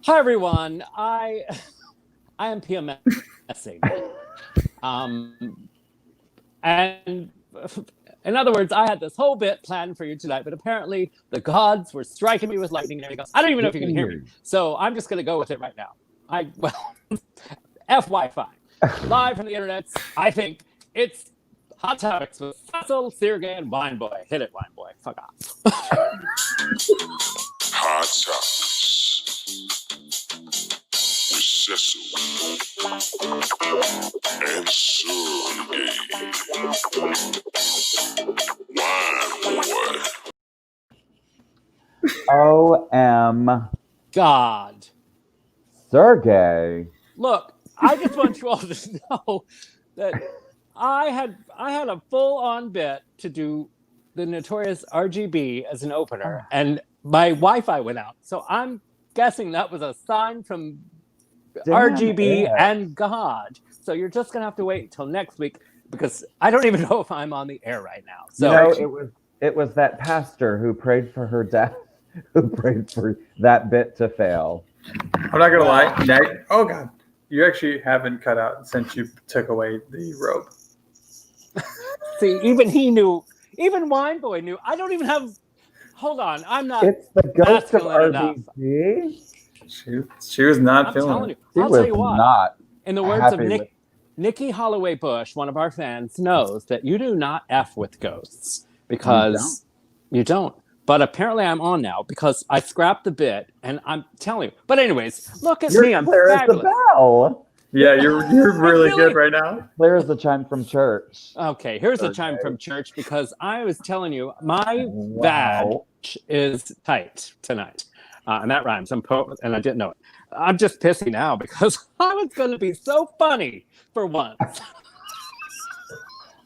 Hi everyone. I am PMSing. And in other words, I had this whole bit planned for you tonight, but apparently the gods were striking me with lightning and everything else. I don't even know if you can hear me, so I'm just going to go with it right now. F Wi-Fi, live from the internet. I think it's Hot Topics with Cecil, Sureg'ay, and Wine Boy. Hit it, Wine Boy. Fuck off. Hot Topics with Cecil and Sureg'ay. Wine Boy. O.M. God. Sureg'ay. Look, I just want you all to know that I had a full-on bit to do the notorious RGB as an opener, and my Wi-Fi went out. So I'm guessing that was a sign from RGB and God. So you're just gonna have to wait until next week because I don't even know if I'm on the air right now. So it was that pastor who prayed for her death, who prayed for that bit to fail. I'm not gonna lie. Oh God, you actually haven't cut out since you took away the robe. See, even he knew. Even Wine Boy knew. I don't even have. Hold on, I'm not. It's the ghost of RBG. She was not feeling it. I'll tell you what. Not in the words of Nikki Holloway Bush, one of our fans, knows that you do not F with ghosts because you don't. But apparently I'm on now because I scrapped the bit and I'm telling you. But anyways, look at me. I'm fabulous. The bell. Yeah, you're really good right now. Clear as the chime from church. Okay, here's the chime from church because I was telling you my badge is tight tonight. And that rhymes. And I didn't know it. I'm just pissy now because I was going to be so funny for once.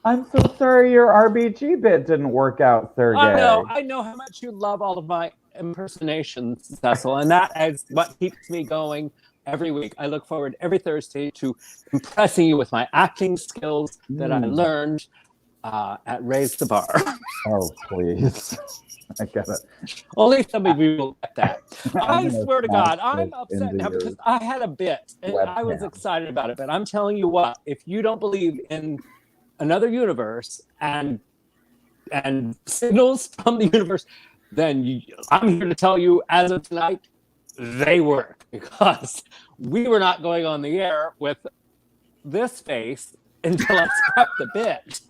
I'm so sorry your RBG bit didn't work out, Sureg'ay. I know how much you love all of my impersonations, Cecil, and that is what keeps me going every week. I look forward every Thursday to impressing you with my acting skills that I learned at Raise the Bar. Oh, please. I get it. Only some of you will get that. I swear to God, I'm upset now because I had a bit and I was excited about it. But I'm telling you what, if you don't believe in another universe and signals from the universe, then I'm here to tell you as of tonight, they work because we were not going on the air with this face until I scrapped the bit.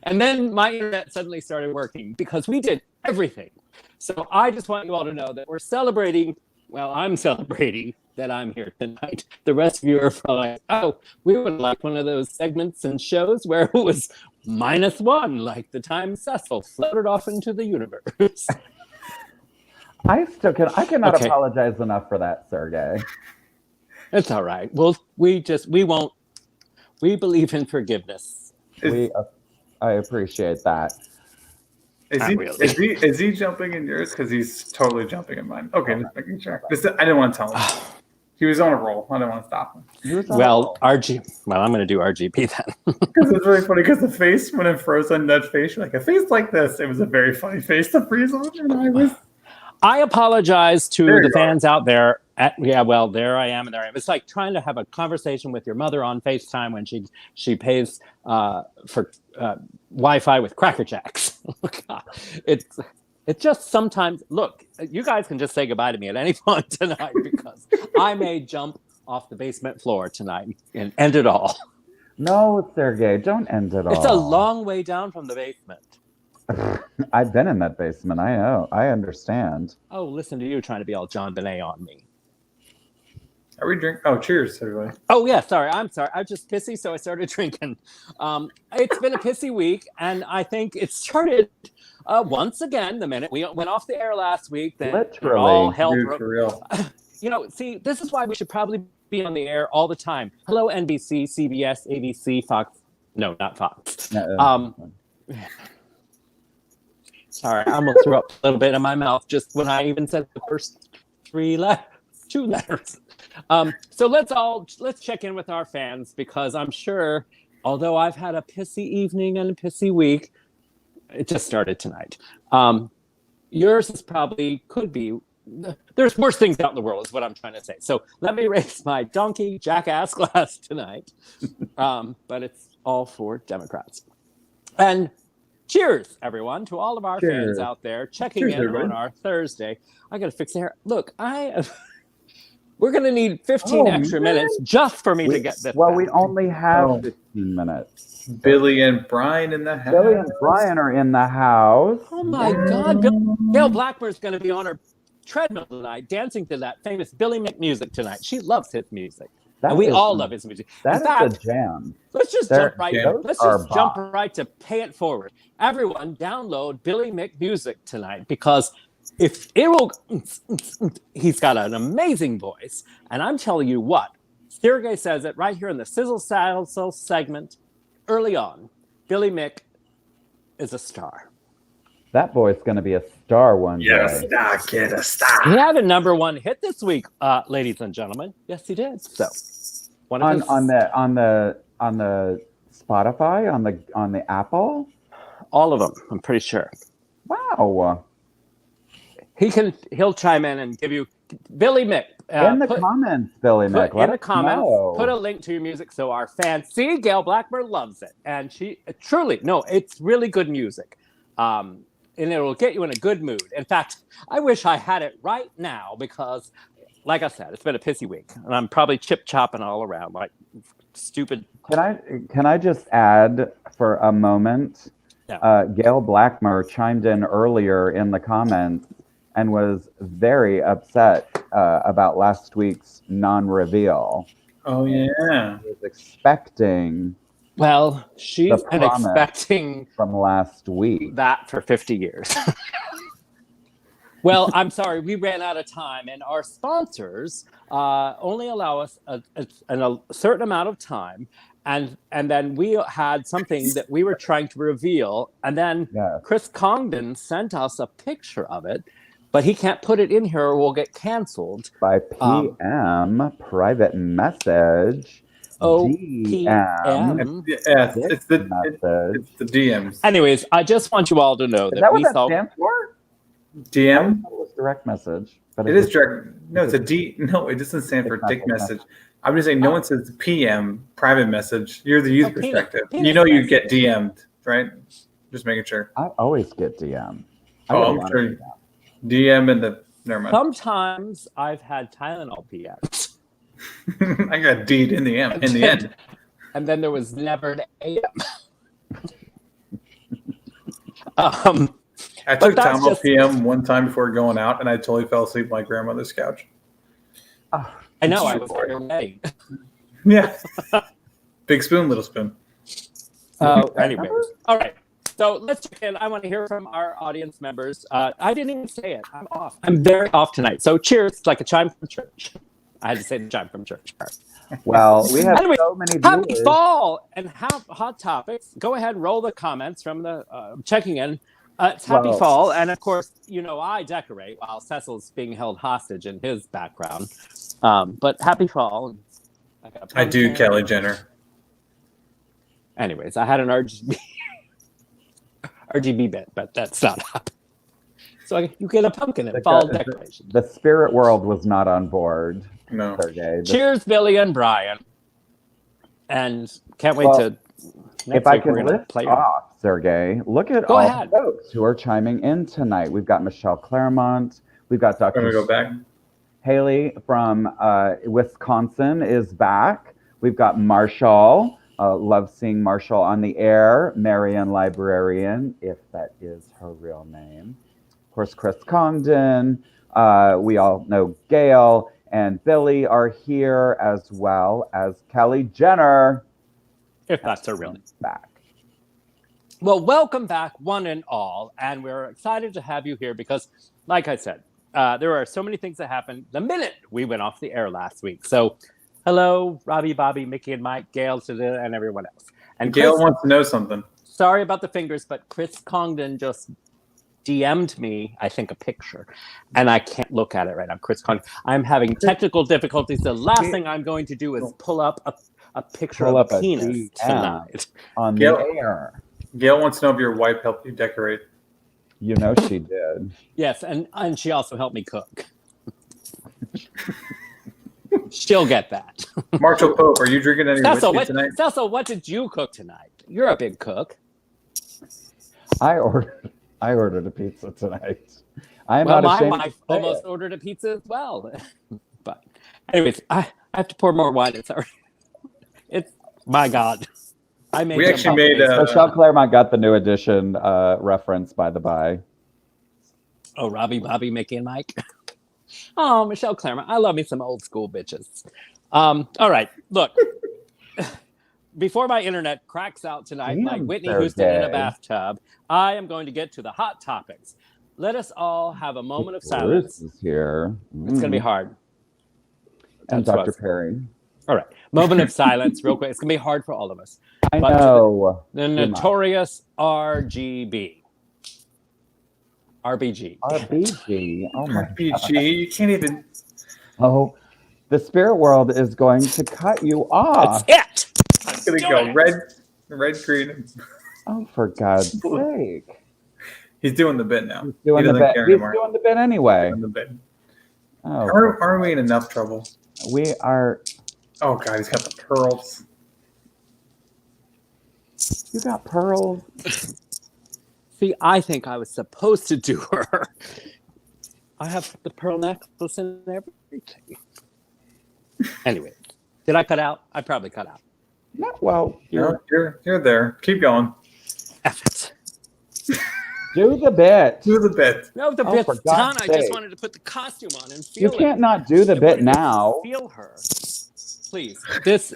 And then my internet suddenly started working because we did everything. So I just want you all to know that we're celebrating. Well, I'm celebrating that I'm here tonight. The rest of you are probably like, oh, we would like one of those segments and shows where it was -1, like the time Cecil floated off into the universe. I cannot apologize enough for that, Sureg'ay. It's all right. Well, we believe in forgiveness. I appreciate that. Is he jumping in yours? Because he's totally jumping in mine. Okay, just making sure. I didn't want to tell him. He was on a roll. I didn't want to stop him. Well, I'm going to do RGP then. Because it's really funny. Because the face, when it froze on that face, you're like, a face like this. It was a very funny face to freeze on. And I apologize to the fans out there. There I am, and there I am. It's like trying to have a conversation with your mother on FaceTime when she pays for Wi-Fi with Cracker Jacks. It's just sometimes. Look, you guys can just say goodbye to me at any point tonight because I may jump off the basement floor tonight and end it all. No, Sureg'ay, don't end it all. It's a long way down from the basement. I've been in that basement. I know. I understand. Oh, listen to you trying to be all John Bonet on me. Are we drinking? Oh, cheers, everybody. Oh, yeah. Sorry. I'm sorry. I'm just pissy, so I started drinking. It's been a pissy week, and I think it started once again the minute we went off the air last week. Then literally. All hell broke. For real. See, this is why we should probably be on the air all the time. Hello, NBC, CBS, ABC, Fox. No, not Fox. Sorry, I almost threw up a little bit in my mouth just when I even said the first two letters. So let's check in with our fans because I'm sure, although I've had a pissy evening and a pissy week, it just started tonight. Yours is could be there's worse things out in the world, is what I'm trying to say. So let me raise my donkey jackass glass tonight. But it's all for Democrats. And cheers, everyone, to all of our Cheers. fans out there checking Cheers, in everybody. on our Thursday. I got to fix the hair. Look, we're going to need 15 extra minutes just for me to get this. Well, back. we only have Oh. 15 minutes. Billy and Brian in the house. Billy and Brian are in the house. Oh my God, Gail Blackburn's going to be on her treadmill tonight, dancing to that famous Billy McMusic tonight. She loves his music, and we all love his music. That In is fact, a jam. let's just They're- jump right. those Let's are just jump right to pay it forward. Everyone, download Billy McMusic tonight, because if it will, he's got an amazing voice, and I'm telling you what, Sureg'ay says it right here in the Sizzle Sazzle segment early on. Billy Mick is a star. That boy's going to be a star one Yes, day. get a stop. He had a #1 hit this week, ladies and gentlemen. Yes, he did. So, one of On his, the Spotify, on the Apple. all of them, I'm pretty sure. Wow. He'll chime in and give you Billy Mick. In the comments, Billy Mick. Put in the comments, put a link to your music so our fans see. Gail Blackburn loves it, and she truly, no, it's really good music, and it will get you in a good mood. In fact, I wish I had it right now, because, like I said, it's been a pissy week, and I'm probably chip chopping all around like stupid. Can I just add for a moment? Yeah. Gail Blackmer chimed in earlier in the comments and was very upset about last week's non-reveal. Oh yeah. She was expecting Well, she's The been promise. expecting from last week. that for 50 years. Well, I'm sorry, we ran out of time, and our sponsors only allow us a certain amount of time, and then we had something that we were trying to reveal, and then Yes. Chris Congdon sent us a picture of it, but he can't put it in here or we'll get canceled. By PM, private message. DM, OPM. Yeah, it's the message. DMs. Anyways, I just want you all to know Is that that we what that saw. stands for? DM. It was direct message. But It is direct. No, it's a D. No, it doesn't stand for It's not dick direct message. I'm just saying, no one says PM, private message. You're the user Oh, penis- perspective. penis You know you message. get DM'd, right? Just making sure. I always get DM. I Oh, get a I'm lot of sure. DM. DM and the. Never mind. Sometimes I've had Tylenol PMs, I got D'd in the end. In the end. and then there was never an AM. I took that's Tylenol just- PM one time before going out, and I totally fell asleep on my grandmother's couch. I know, I was very late. Yeah. Big spoon, little spoon. Anyways, all right. So let's check in. I want to hear from our audience members. I didn't even say it. I'm off. I'm very off tonight. So cheers, like a chime from church. I had to say the chime from church. Well, we have Anyway, so many Happy viewers. fall and have hot topics. Go ahead, roll the comments from the checking in. It's happy Well- fall, and of course, you know I decorate while Cecil's being held hostage in his background. But happy fall. got a I do, pumpkin. Kelly Jenner. Anyways, I had an RGB bit, but that's not happening. So you get a pumpkin and fall decoration. The spirit world was not on board, No. Sergey. Cheers, Billy and Brian. And can't wait Well, to. If I week we're can gonna list play off, Sergey, look at Go all ahead. the folks who are chiming in tonight. We've got Michelle Claremont. We've got I'm gonna Dr. go back. Haley from Wisconsin is back. We've got Marshall. Love seeing Marshall on the air. Marion Librarian, if that is her real name. Of course, Chris Congdon. We all know Gail and Billy are here, as well as Kelly Jenner. If that's a real name. Back. Well, welcome back, one and all. And we're excited to have you here because, like I said, there are so many things that happened the minute we went off the air last week. So, hello, Robbie, Bobby, Mickey, and Mike, Gail, and everyone else. And Gail Chris, wants to know something. sorry about the fingers, but Chris Congdon just DM'd me, I think, a picture, and I can't look at it right now. Chris Congdon, I'm having technical difficulties. The last thing I'm going to do is pull up a picture Pull of up a penis DM. tonight. On Gail- the air. Gail wants to know if your wife helped you decorate. You know she did. Yes, and she also helped me cook. She'll get that. Marshall Pope, are you drinking any Cecil, whiskey tonight? Cecil, what did you cook tonight? You're a big cook. I ordered a pizza tonight. I am Well, not my ashamed. wife almost ordered a pizza as well. But anyways, I have to pour more wine. It's my God. I made. We actually made Michelle Claremont got the new edition reference, by the by. Oh, Robbie, Bobby, Mickey, and Mike. Oh, Michelle Claremont. I love me some old school bitches. All right, look. Before my internet cracks out tonight, Damn, like Whitney Sergey. Houston in a bathtub, I am going to get to the hot topics. Let us all have a moment of silence. Bruce is here. It's going to be hard. And That's Dr. what's- Perry. All right, moment of silence, real quick. It's going to be hard for all of us. I But know. The notorious RGB. RBG. RBG. Oh my RPG. You can't even. Oh, the spirit world is going to cut you off. That's it. It's gonna go red, green. And... Oh, for God's sake. He's doing the bit now. He's doing He the doesn't bit. care He's anymore. doing the bit anyway. Doing the bit. Oh, Are we in enough trouble? we are. Oh God, he's got the pearls. You got pearls. See, I think I was supposed to do her. I have the pearl necklace and everything. Anyway, did I cut out? I probably cut out. No, well, You're there. Keep going. F it. do the bit. Do the bit. No, the Oh, bit's for done. God's I just sake. wanted to put the costume on and You feel can't it. not do the I bit wanted to now. Feel her. Please. This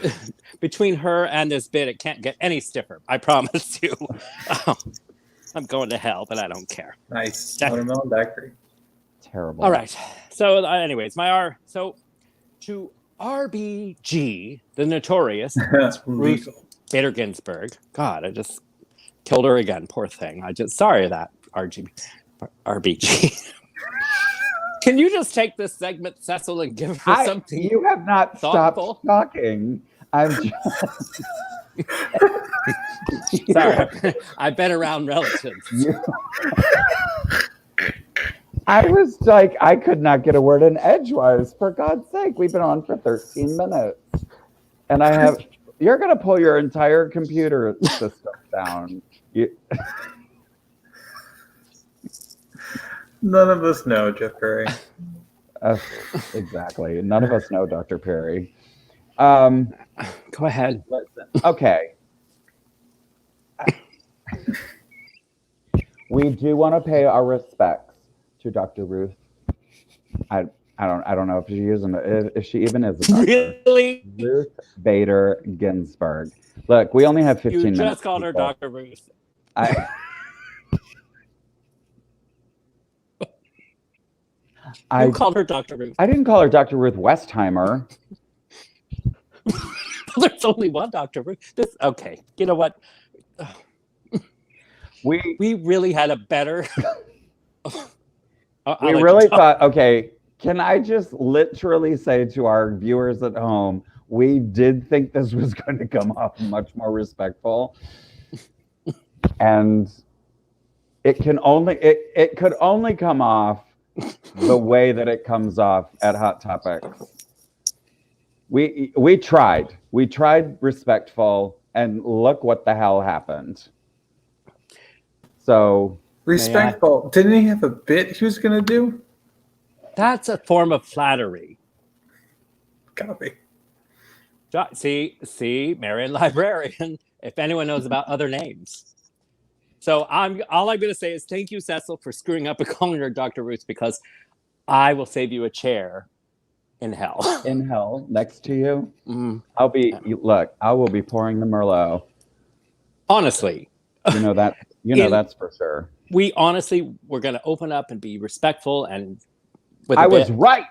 between her and this bit, it can't get any stiffer. I promise you. Oh, I'm going to hell, but I don't care. Nice. Yeah. Watermelon daiquiri. Terrible. All right. So, anyways, to RBG, the notorious That's Ruth legal. Bader Ginsburg. God, I just killed her again. Poor thing. Sorry of that, RBG. Can you just take this segment, Cecil, and give her something? You have not thoughtful? stopped talking. I'm just. Sorry, I've been around relatives. I was like, I could not get a word in edgewise. For God's sake, we've been on for 13 minutes. And you're going to pull your entire computer system down. None of us know, Jeff Perry. Exactly. None of us know Dr. Perry. Go ahead. Okay. We do want to pay our respects to Dr. Ruth. I don't know if she even is a doctor. Really? Ruth Bader Ginsburg. Look, we only have 15 You minutes. just called her people. Dr. Ruth. You called her Dr. Ruth. I didn't call her Dr. Ruth Westheimer. There's only one Dr. Ruth. Okay. You know what? We really had a better. We really thought, okay, can I just literally say to our viewers at home, we did think this was going to come off much more respectful. And it could only come off the way that it comes off at Hot Topics. We tried respectful, and look what the hell happened. So Respectful. Didn't he have a bit he was going to do? That's a form of flattery. Gotta be. See, Marion Librarian, if anyone knows about other names. So all I'm going to say is thank you, Cecil, for screwing up and calling her Dr. Ruth, because I will save you a chair in hell. in hell, next to you, Mm. I will be pouring the Merlot. Honestly. You know that. That's for sure. We honestly were going to open up and be respectful and I was right.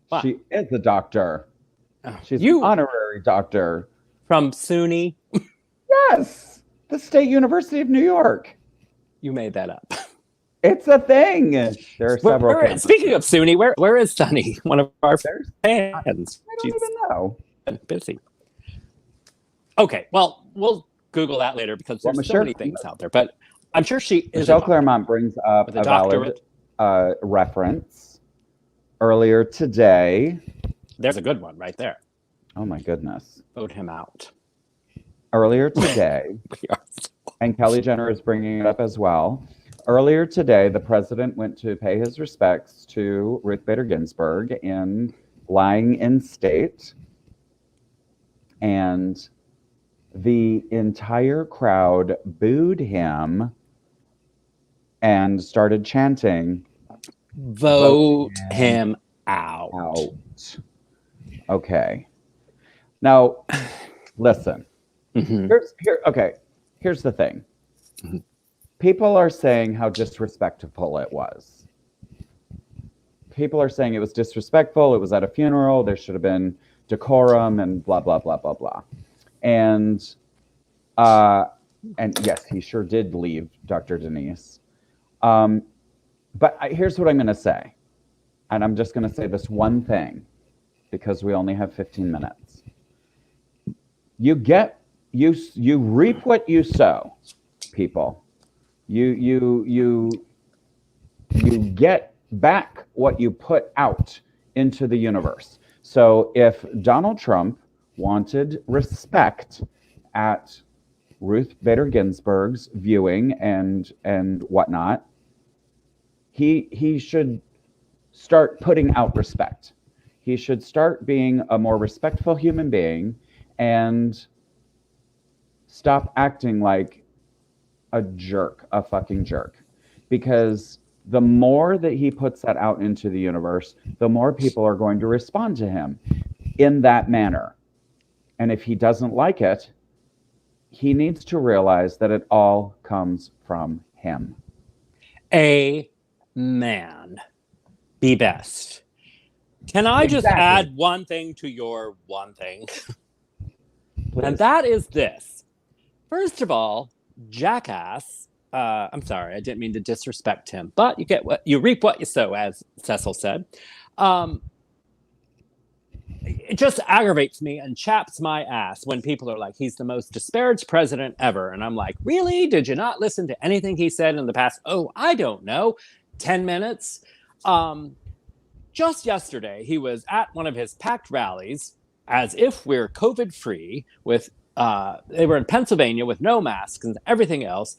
What? She is a doctor. She's You- an honorary doctor. from SUNY. Yes, the State University of New York. You made that up. It's a thing. There are several. campuses. Speaking of SUNY, where is Sunny? One of our There's- fans. I don't She's even know. busy. Okay, well, we'll Google that later because Well, there's so Michelle- many things out there. But I'm sure she is Michelle Claremont brings up with a a valid doctorate. reference. earlier today. There's a good one right there. Oh my goodness. Vote him out. Earlier today, We are so- and Kelly Jenner is bringing it up as well. Earlier today, the president went to pay his respects to Ruth Bader Ginsburg in lying in state. And the entire crowd booed him and started chanting, Vote him out. out. Okay. Now, listen. Mhm. Here's the thing. People are saying how disrespectful it was. People are saying it was disrespectful. It was at a funeral. There should have been decorum and blah, blah, blah, blah, blah. And yes, he sure did leave, Dr. Denise. But here's what I'm going to say. And I'm just going to say this one thing because we only have 15 minutes. You reap what you sow, people. You get back what you put out into the universe. So if Donald Trump wanted respect at Ruth Bader Ginsburg's viewing and whatnot, he should start putting out respect. He should start being a more respectful human being and stop acting like a jerk, a fucking jerk. Because the more that he puts that out into the universe, the more people are going to respond to him in that manner. And if he doesn't like it, he needs to realize that it all comes from him. Amen. Be best. Can I just add one thing to your one thing? Please. And that is this. First of all, jackass. I'm sorry, I didn't mean to disrespect him, but you reap what you sow, as Cecil said. It just aggravates me and chaps my ass when people are like, he's the most disparaged president ever. And I'm like, really? Did you not listen to anything he said in the past? Oh, I don't know. 10 minutes. Just yesterday, he was at one of his packed rallies, as if we're COVID free, with they were in Pennsylvania with no masks and everything else.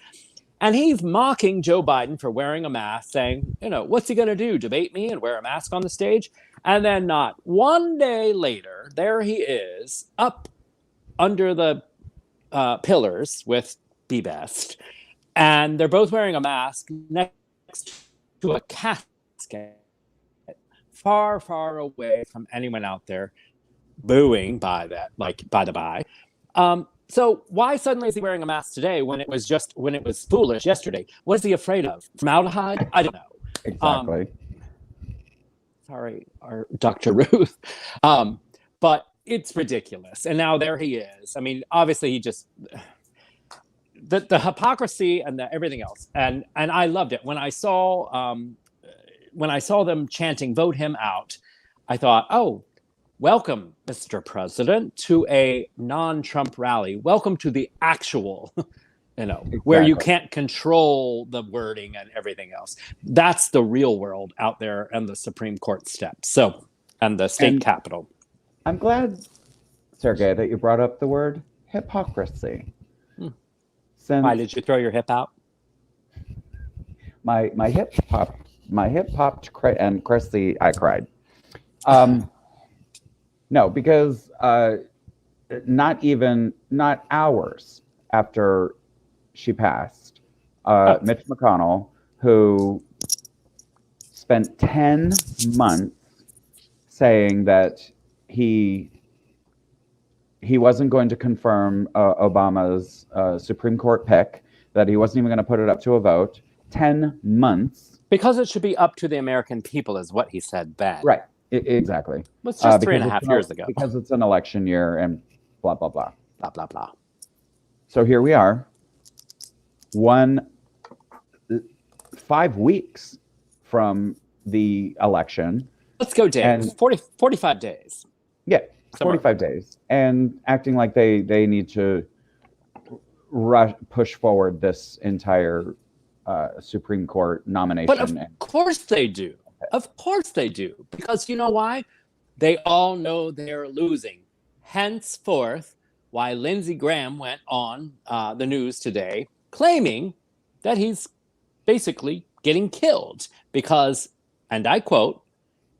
And he's mocking Joe Biden for wearing a mask, saying, what's he going to do? Debate me and wear a mask on the stage? And then not one day later, there he is up under the pillars with Be Best. And they're both wearing a mask next to a casket, far, far away from anyone out there booing by that, like, by the by. So why suddenly is he wearing a mask today when it was foolish yesterday? What is he afraid of? Formaldehyde? I don't know. Exactly. Sorry, our Dr. Ruth. But it's ridiculous. And now there he is. I mean, obviously he just the hypocrisy and the everything else. And I loved it. When I saw them chanting "Vote him out," I thought, oh, welcome, Mr. President, to a non-Trump rally. Welcome to the actual, Exactly. where you can't control the wording and everything else. That's the real world out there and the Supreme Court steps. So, and the state capitol. I'm glad, Sergey, that you brought up the word hypocrisy. Since Why did you throw your hip out? my hip popped and Chrissy, I cried. No, because not hours after she passed, Mitch McConnell, who spent 10 months saying that he wasn't going to confirm Obama's Supreme Court pick, that he wasn't even going to put it up to a vote. 10 months. Because it should be up to the American people, is what he said then. Right. Exactly. It was just 3.5 years ago. Because it's an election year and blah, blah, blah. Blah, blah, blah. So here we are, 5 weeks from the election. Let's go days. 45 days. Yeah, 45 days. And acting like they need to push forward this entire Supreme Court nomination. But of course they do. Of course they do. Because you know why? They all know they're losing. Henceforth, why Lindsey Graham went on the news today claiming that he's basically getting killed because, and I quote,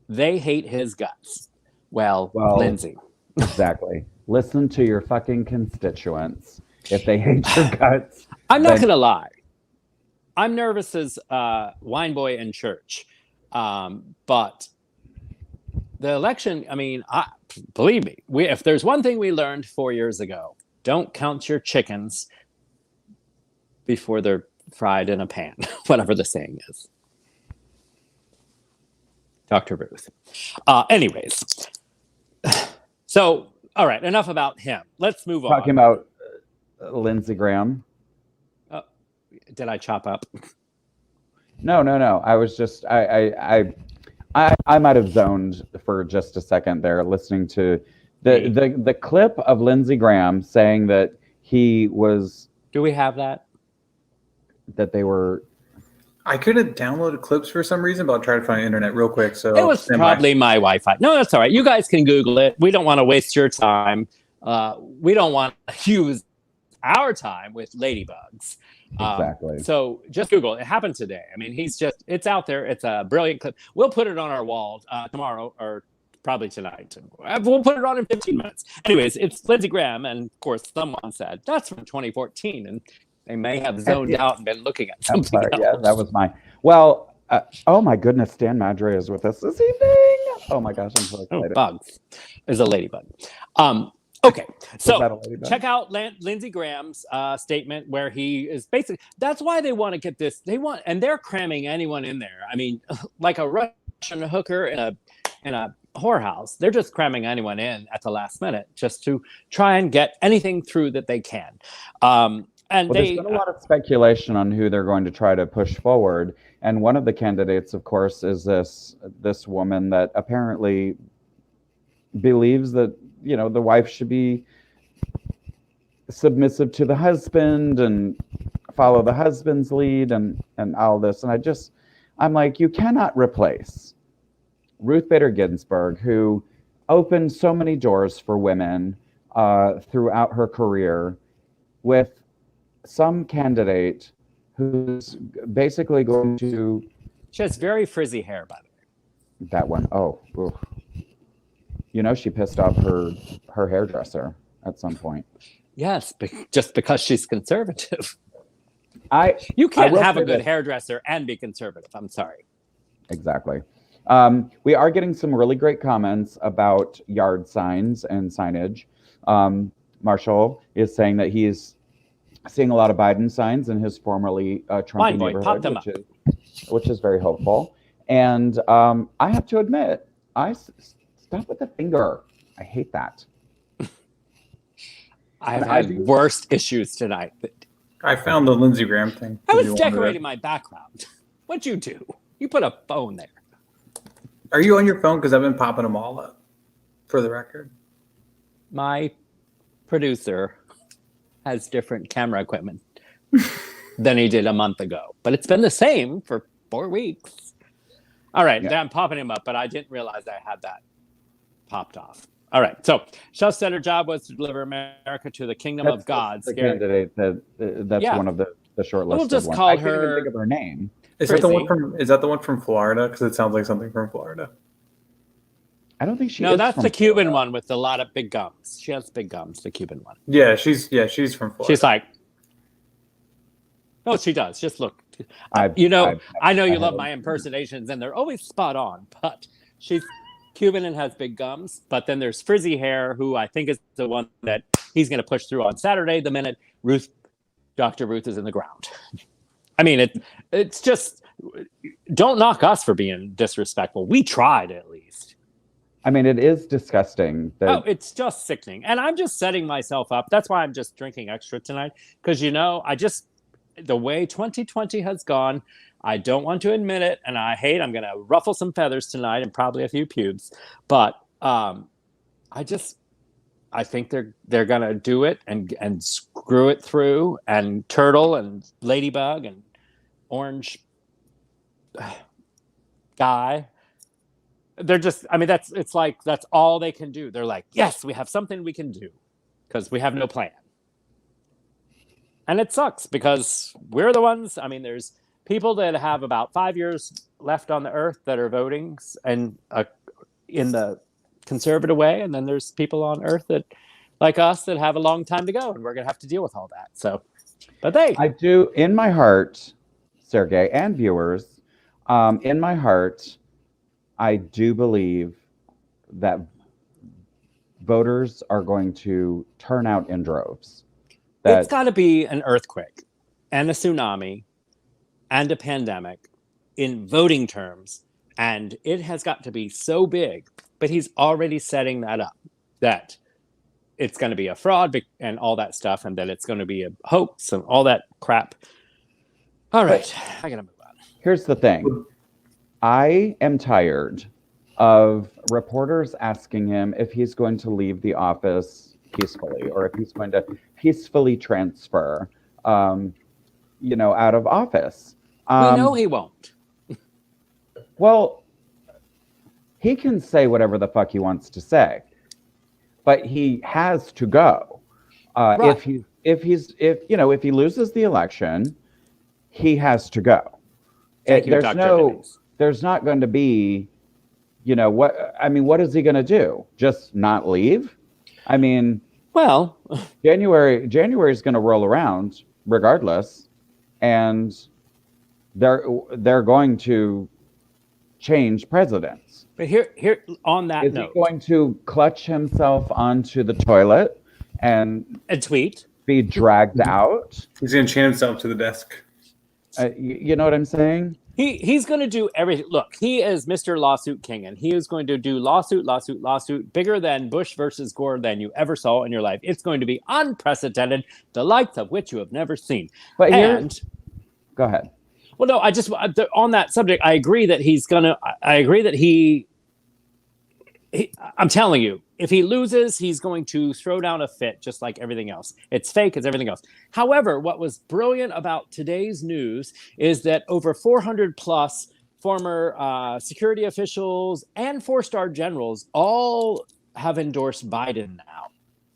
they hate his guts. Well, Lindsey. Exactly. Listen to your fucking constituents. If they hate your guts. I'm not going to lie. I'm nervous as wine boy in church. But the election, I mean, believe me, if there's one thing we learned 4 years ago, don't count your chickens before they're fried in a pan, whatever the saying is. Dr. Ruth. Anyways, so, all right, enough about him. Let's move on. Talking about Lindsey Graham. Did I chop up? No. I was just, I might have zoned for just a second there, listening to the clip of Lindsey Graham saying that he was. Do we have that? That they were. I could have downloaded clips for some reason, but I'll try to find internet real quick. So it was probably my Wi-Fi. No, that's all right. You guys can Google it. We don't want to waste your time. We don't want to use our time with ladybugs. Exactly. So just Google it. It happened today. I mean, it's out there. It's a brilliant clip. We'll put it on our wall tomorrow or probably tonight. We'll put it on in 15 minutes. Anyways, it's Lindsey Graham. And of course, someone said that's from 2014. And they may have zoned out and been looking at something else. Yeah, that was mine. Well, oh my goodness, Stan Madre is with us this evening. Oh my gosh, I'm so excited. Bugs is a ladybug. Okay, so check out Lindsey Graham's statement where he is basically. That's why they want to get this. And they're cramming anyone in there. I mean, like a Russian hooker in a whorehouse. They're just cramming anyone in at the last minute just to try and get anything through that they can. And there's been a lot of speculation on who they're going to try to push forward. And one of the candidates, of course, is this woman that apparently believes that, you know, the wife should be submissive to the husband and follow the husband's lead and all this. And I'm like, you cannot replace Ruth Bader Ginsburg, who opened so many doors for women throughout her career, with some candidate who's basically going to. She has very frizzy hair, by the way. That one. Oh, oof. You know, she pissed off her hairdresser at some point. Yes, just because she's conservative. You I can't will have a say good this. hairdresser and be conservative. I'm sorry. Exactly. We are getting some really great comments about yard signs and signage. Marshall is saying that he's seeing a lot of Biden signs in his formerly Trumpy neighborhood, which is very hopeful. And I have to admit, stop with the finger. I hate that. I've had worse issues tonight. I found the Lindsey Graham thing. I was decorating my background. What'd you do? You put a phone there. Are you on your phone? Because I've been popping them all up, for the record. My producer has different camera equipment than he did a month ago. But it's been the same for 4 weeks. All right, yeah. I'm popping him up, but I didn't realize I had that popped off. All right, so Shelf said her job was to deliver America to the kingdom of God. The candidate that's one of the short list. We'll just call her. I can't even think of her name. Is that the one from Florida? Because it sounds like something from Florida. I don't think she. No, that's the Cuban one with a lot of big gums. She has big gums. The Cuban one. Yeah, she's from Florida. She's like. No, she does. Just look. I know you love my impersonations, and they're always spot on. But she's Cuban and has big gums. But then there's frizzy hair, who I think is the one that he's going to push through on Saturday. The minute Dr. Ruth is in the ground. I mean, it's just, don't knock us for being disrespectful. We tried at least. I mean, it is disgusting. It's just sickening. And I'm just setting myself up. That's why I'm just drinking extra tonight. Because, the way 2020 has gone, I don't want to admit it. And I'm going to ruffle some feathers tonight and probably a few pubes. But I think they're going to do it and screw it through. And Turtle and Ladybug and Orange guy. They're just, I mean, that's all they can do. They're like, yes, we have something we can do because we have no plan. And it sucks because we're the ones, I mean, there's people that have about 5 years left on the earth that are voting and in the conservative way. And then there's people on earth that, like us, that have a long time to go. And we're going to have to deal with all that. So, but I do, in my heart, Sureg'ay and viewers, in my heart, I do believe that voters are going to turn out in droves. It's got to be an earthquake and a tsunami and a pandemic in voting terms. And it has got to be so big, but he's already setting that up, that it's going to be a fraud and all that stuff, and that it's going to be a hoax and all that crap. All right, I got to move on. Here's the thing. I am tired of reporters asking him if he's going to leave the office peacefully or if he's going to peacefully transfer, out of office. We know he won't. Well, he can say whatever the fuck he wants to say, but he has to go. Right. If he loses the election, he has to go. There's not going to be, what is he going to do? Just not leave? I mean, well, January is going to roll around regardless, and they're going to change presidents. But here on that is note, he going to clutch himself onto the toilet and tweet, be dragged out? He's going to chain himself to the desk. You know what I'm saying? He's going to do everything. Look, he is Mr. Lawsuit King, and he is going to do lawsuit, bigger than Bush versus Gore than you ever saw in your life. It's going to be unprecedented, the likes of which you have never seen. But go ahead. Well, no, I just on that subject, I agree that I'm telling you, if he loses, he's going to throw down a fit, just like everything else. It's fake as everything else. However, what was brilliant about today's news is that over 400 plus former security officials and 4-star generals all have endorsed Biden now.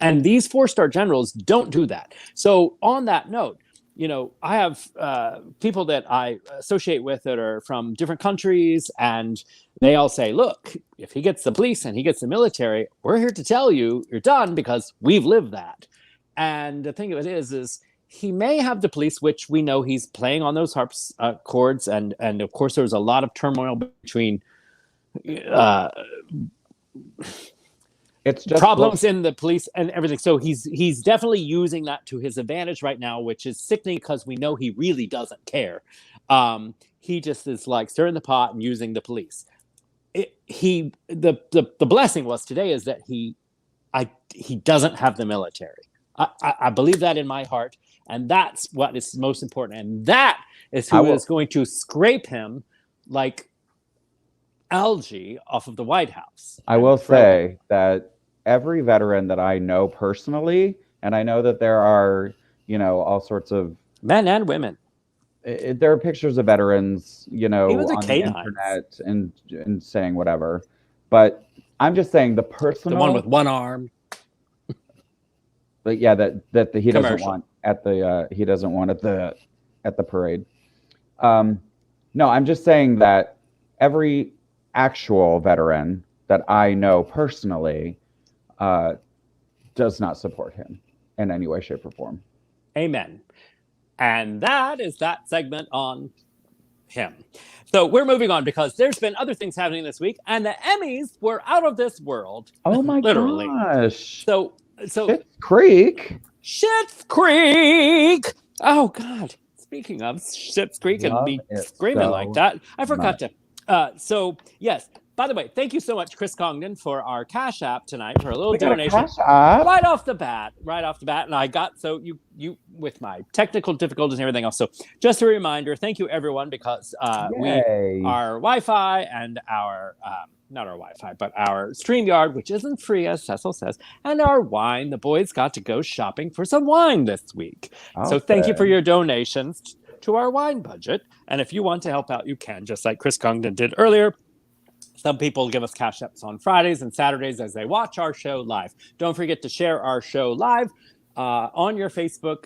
And these 4-star generals don't do that. So on that note, I have people that I associate with that are from different countries, and they all say, look, if he gets the police and he gets the military, we're here to tell you you're done because we've lived that. And the thing of it is he may have the police, which we know he's playing on those harps chords. And of course, there was a lot of turmoil between it's just problems in the police and everything. So he's definitely using that to his advantage right now, which is sickening because we know he really doesn't care. He just is like stirring the pot and using the police. The blessing was today is that he doesn't have the military. I believe that in my heart, and that's what is most important. And that is who is going to scrape him like algae off of the White House. I will say that every veteran that I know personally, and I know that there are, all sorts of men and women. There are pictures of veterans, on the canines. internet and saying whatever. But I'm just saying the personal, the one with one arm. But yeah, that he doesn't want at the at the parade. No, I'm just saying that every actual veteran that I know personally does not support him in any way, shape, or form. Amen. And that is that segment on him. So we're moving on because there's been other things happening this week, and the Emmys were out of this world. Oh my literally. Gosh. So Schitt's Creek. Schitt's Creek. Oh God. Speaking of Schitt's Creek and me screaming like that, I forgot to. So yes. By the way, thank you so much, Chris Congdon, for our Cash App tonight for a little donation. Right off the bat. And I got, so you with my technical difficulties and everything else. So just a reminder, thank you everyone, because our Wi-Fi and our, not our Wi-Fi, but our StreamYard, which isn't free, as Cecil says, and our wine, the boys got to go shopping for some wine this week. Okay. So thank you for your donations to our wine budget. And if you want to help out, you can, just like Chris Congdon did earlier. Some people give us cash apps on Fridays and Saturdays as they watch our show live. Don't forget to share our show live on your Facebook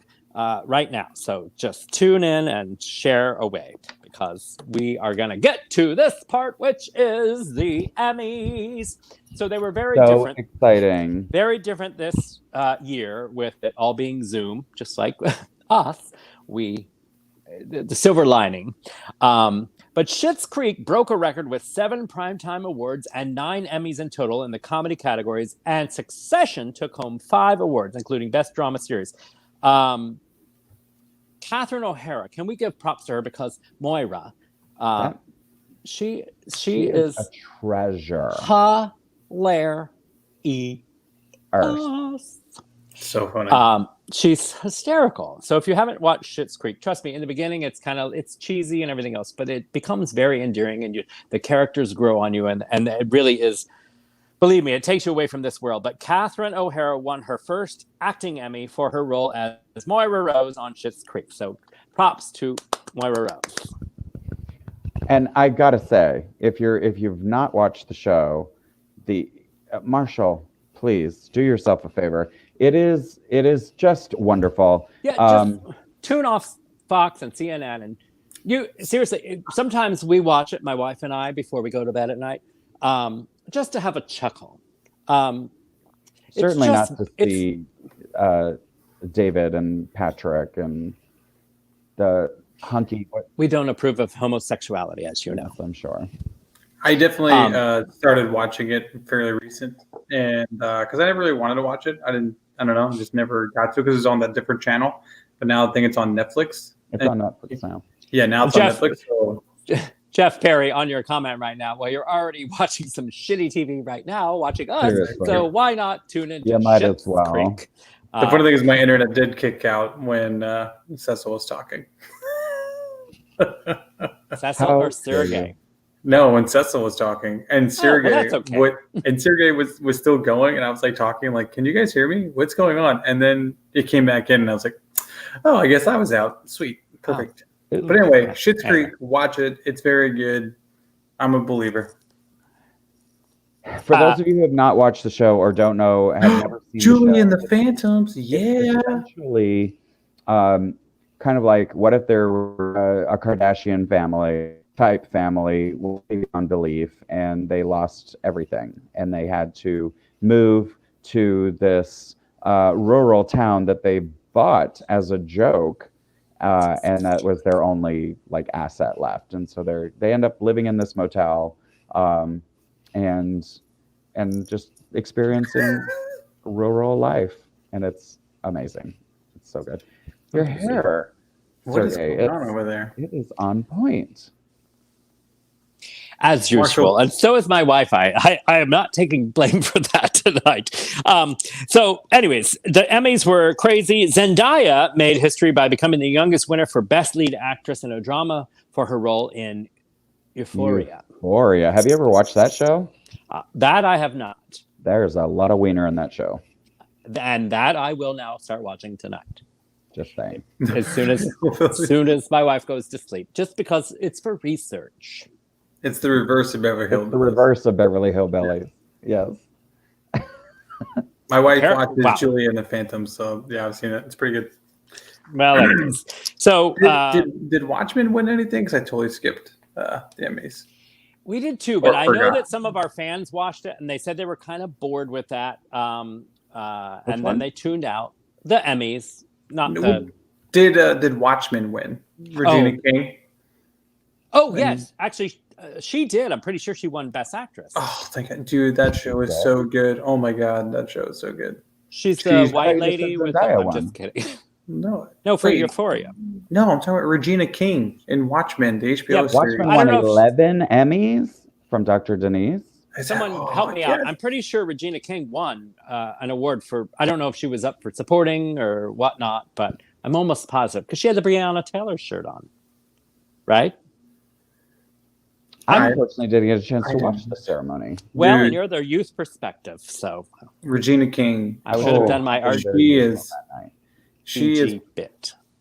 right now. So just tune in and share away, because we are going to get to this part, which is the Emmys. So they were very different. Exciting. Very different this year, with it all being Zoom, just like us. The silver lining. But Schitt's Creek broke a record with 7 Primetime Awards and 9 Emmys in total in the comedy categories, and Succession took home 5 awards, including Best Drama Series. Catherine O'Hara, can we give props to her, because Moira, she is a treasure. Hilarious. So funny. She's hysterical. So if you haven't watched Schitt's Creek, trust me, in the beginning it's cheesy and everything else, but it becomes very endearing, and the characters grow on you, and it really is. Believe me, it takes you away from this world. But Catherine O'Hara won her first acting Emmy for her role as Moira Rose on Schitt's Creek. So props to Moira Rose. And I gotta say, if you've not watched the show, Marshall, please do yourself a favor. It is just wonderful. Yeah, just tune off Fox and CNN, and you seriously. Sometimes we watch it, my wife and I, before we go to bed at night, just to have a chuckle. Certainly not to see David and Patrick and the hunky. We don't approve of homosexuality, as you know. I'm sure. I definitely started watching it fairly recent, and because I never really wanted to watch it, I don't know, just never got to, because it's on that different channel. But now I think it's on Netflix. It's on Netflix now. Yeah, now it's on Netflix. So. Jeff Perry, on your comment right now, well, you're already watching some shitty TV right now, watching us. Seriously. So why not tune in? Yeah, might as well. Creek? The funny thing is, my internet did kick out when Cecil was talking. Cecil or Sureg'ay? No, when Cecil was talking, and Sureg'ay, Sureg'ay was still going, and I was like talking, like, "Can you guys hear me? What's going on?" And then it came back in, and I was like, "Oh, I guess I was out. Sweet, perfect." But anyway, Schitt's Creek, watch it. It's very good. I'm a believer. For those of you who have not watched the show or don't know, have never seen Julie and the Phantoms, yeah. Essentially, kind of like, what if there were a Kardashian type family beyond belief, and they lost everything, and they had to move to this rural town that they bought as a joke, and that was their only asset left, and so they end up living in this motel, and just experiencing rural life, and it's amazing. It's so good. Your hair, what is going on over there? It is on point. As usual, and so is my Wi-Fi. I am not taking blame for that tonight. So anyways, the Emmys were crazy. Zendaya made history by becoming the youngest winner for Best Lead Actress in a Drama for her role in Euphoria. Have you ever watched that show? That I have not. There's a lot of wiener in that show. And that I will now start watching tonight. Just saying. As soon as my wife goes to sleep, just because it's for research. It's the reverse of Beverly Hills. The reverse of Beverly Hillbillies. Yes. My wife watches Julie and the Phantoms, so yeah, I've seen it. It's pretty good. Well, so did Watchmen win anything? Because I totally skipped the Emmys. We did too, but I know that some of our fans watched it and they said they were kind of bored with that, and then they tuned out the Emmys. Did Watchmen win? Regina King. Oh yes, actually. She did. I'm pretty sure she won Best Actress. Oh, thank God. Dude, that show is so good. Oh my God, that show is so good. She's the white lady with the... I'm just kidding. No, for Euphoria. No, I'm talking about Regina King in Watchmen, the HBO series. Watchmen won 11 Emmys from Dr. Denise. Someone help me out. I'm pretty sure Regina King won an award for... I don't know if she was up for supporting or whatnot, but I'm almost positive because she had the Breonna Taylor shirt on, right? I unfortunately didn't get a chance to watch the ceremony. Well, and you're their youth perspective, so Regina King. I should have done my art. She is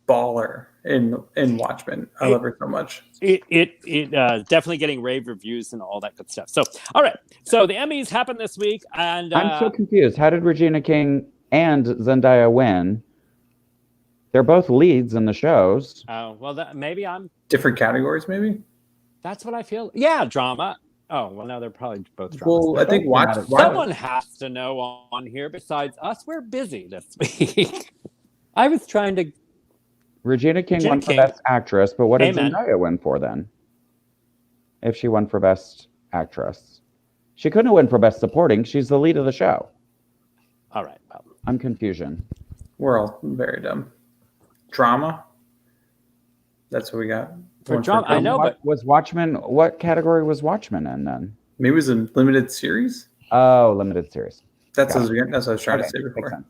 baller in Watchmen. I love her so much. It definitely getting rave reviews and all that good stuff. So, all right. So the Emmys happened this week, and I'm so confused. How did Regina King and Zendaya win? They're both leads in the shows. Oh, well, maybe I'm different categories. Maybe that's what I feel. Yeah, drama. Oh, well, no, they're probably both drama. Well, I think someone has to know on here besides us. We're busy this week. I was trying to. Regina King won for Best Actress, but what did Zendaya win for then? If she won for Best Actress, she couldn't win for Best Supporting. She's the lead of the show. All right, well, I'm confusion. We're all very dumb. Drama. That's what we got. For drama, I know, but was Watchmen? What category was Watchmen in then? Maybe it was a limited series. Oh, limited series. That's what I was trying to say before.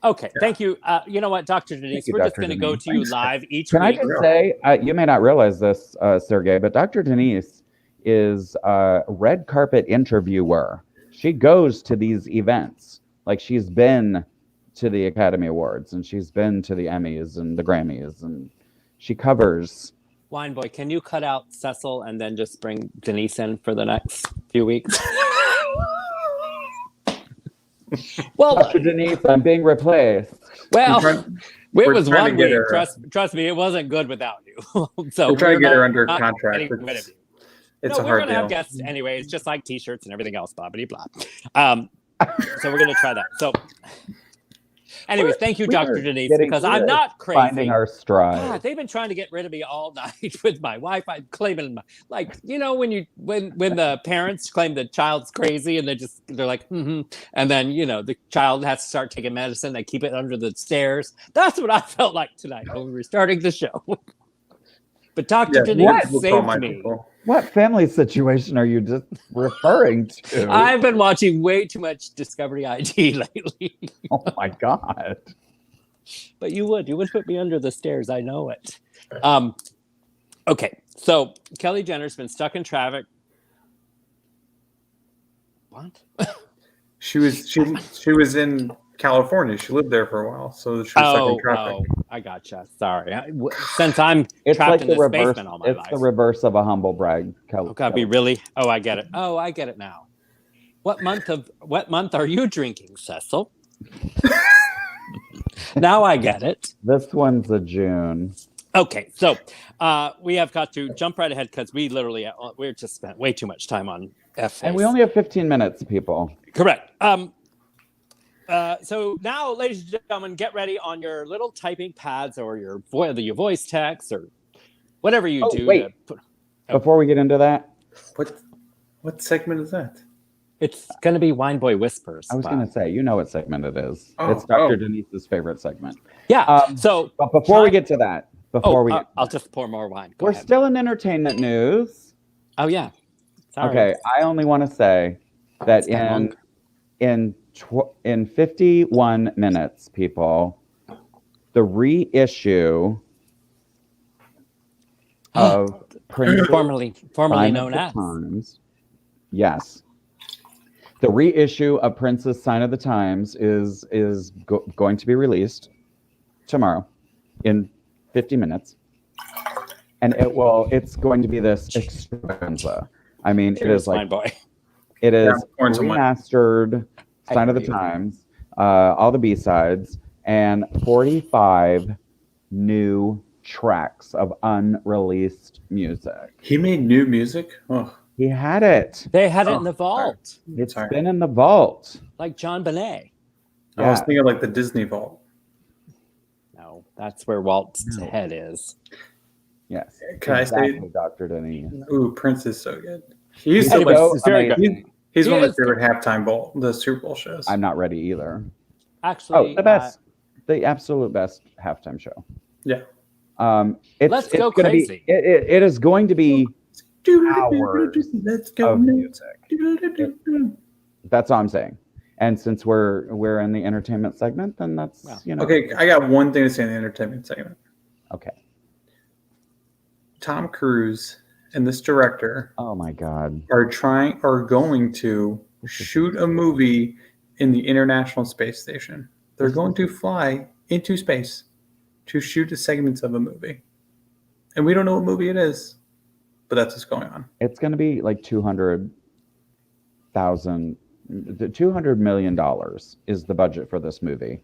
Okay, thank you. You know what, Dr. Denise, we're just going to go to you live each week. Can I just say, you may not realize this, Sergey, but Dr. Denise is a red carpet interviewer. She goes to these events. Like she's been to the Academy Awards and she's been to the Emmys and the Grammys and she covers. Wine Boy, can you cut out Cecil and then just bring Denise in for the next few weeks? Well, Dr. Denise, I'm being replaced. Well, it was 1 week. Trust me, it wasn't good without you. So we're trying to get her under contract. It's a hard deal. We're going to have guests anyway. It's just like T-shirts and everything else, blah, blah, blah. So we're going to try that. So anyways, thank you, Dr. Denise, because I'm not crazy. Finding our stride. God, they've been trying to get rid of me all night with my Wi-Fi claiming, like, you know, when the parents claim the child's crazy and they're like, and then, you know, the child has to start taking medicine. They keep it under the stairs. That's what I felt like tonight when we were starting the show. But Dr. Denise saved me. People. What family situation are you just referring to? I've been watching way too much Discovery ID lately. Oh my God. But you would put me under the stairs. I know it. Okay. So Kelly Jenner's been stuck in traffic. What? She was in California. She lived there for a while, so she was stuck in traffic. Oh, I gotcha. Sorry. Since I'm trapped in this basement all my life. It's the reverse of a humble brag. Really? Oh, I get it. Oh, I get it now. What month are you drinking, Cecil? Now I get it. This one's a June. Okay, so we have got to jump right ahead because we just spent way too much time on F. And we only have 15 minutes, people. Correct. So now, ladies and gentlemen, get ready on your little typing pads or your voice text or whatever you do. Wait. Before we get into that, what segment is that? It's going to be Wine Boy Whispers. I was going to say, you know what segment it is. It's Dr. Denise's favorite segment. Yeah. But before we get to that, I'll just pour more wine. We're still in entertainment news. Oh yeah. Sorry. Okay. I only want to say that in 51 minutes, people, the reissue of Prince formerly known as Times. Yes. The reissue of Prince's Sign of the Times is going to be released tomorrow in 50 minutes. And it's going to be this extravaganza. I mean, it is like it is remastered Sign of the Times, all the B-sides, and 45 new tracks of unreleased music. He made new music? Oh. He had it. They had it in the vault. It's been in the vault. Like John Bonet. I was thinking like the Disney vault. No, that's where Walt's head is. Yes. Can I say Dr. Denise? Ooh, Prince is so good. He's one of my favorite halftime the Super Bowl shows. I'm not ready either. Actually, the absolute best halftime show. Yeah. Let's go crazy. It is going to be hours of music. That's all I'm saying. And since we're in the entertainment segment, then that's Okay, I got one thing to say in the entertainment segment. Okay. Tom Cruise and this director, oh my God, are going to shoot a movie in the International Space Station. They're going to fly into space to shoot a segment of a movie. and we don't know what movie it is, but that's what's going on. It's going to be like $200 million is the budget for this movie.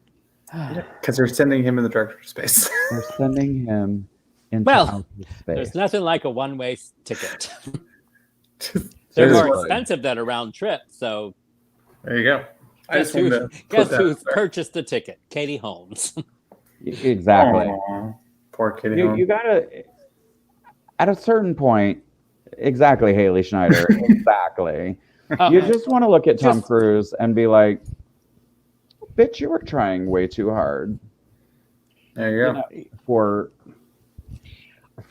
Because they're sending him in the director's space. They're sending him into Well, space. there's nothing like a one-way ticket. They're more expensive than a round trip. So there you go. Guess who's purchased the ticket? Katie Holmes. Exactly. Aww, poor Katie Holmes. You gotta, at a certain point, exactly, Haley Schneider, exactly. You just want to look at Tom Cruise and be like, bitch, you were trying way too hard. There you go. For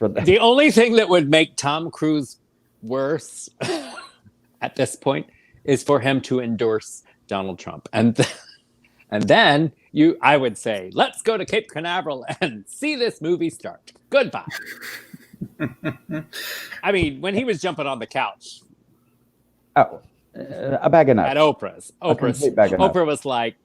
that. The only thing that would make Tom Cruise worse at this point is for him to endorse Donald Trump. And then I would say, let's go to Cape Canaveral and see this movie start. Goodbye. I mean, when he was jumping on the couch. Oh, a bag of nuts. At Oprah was like,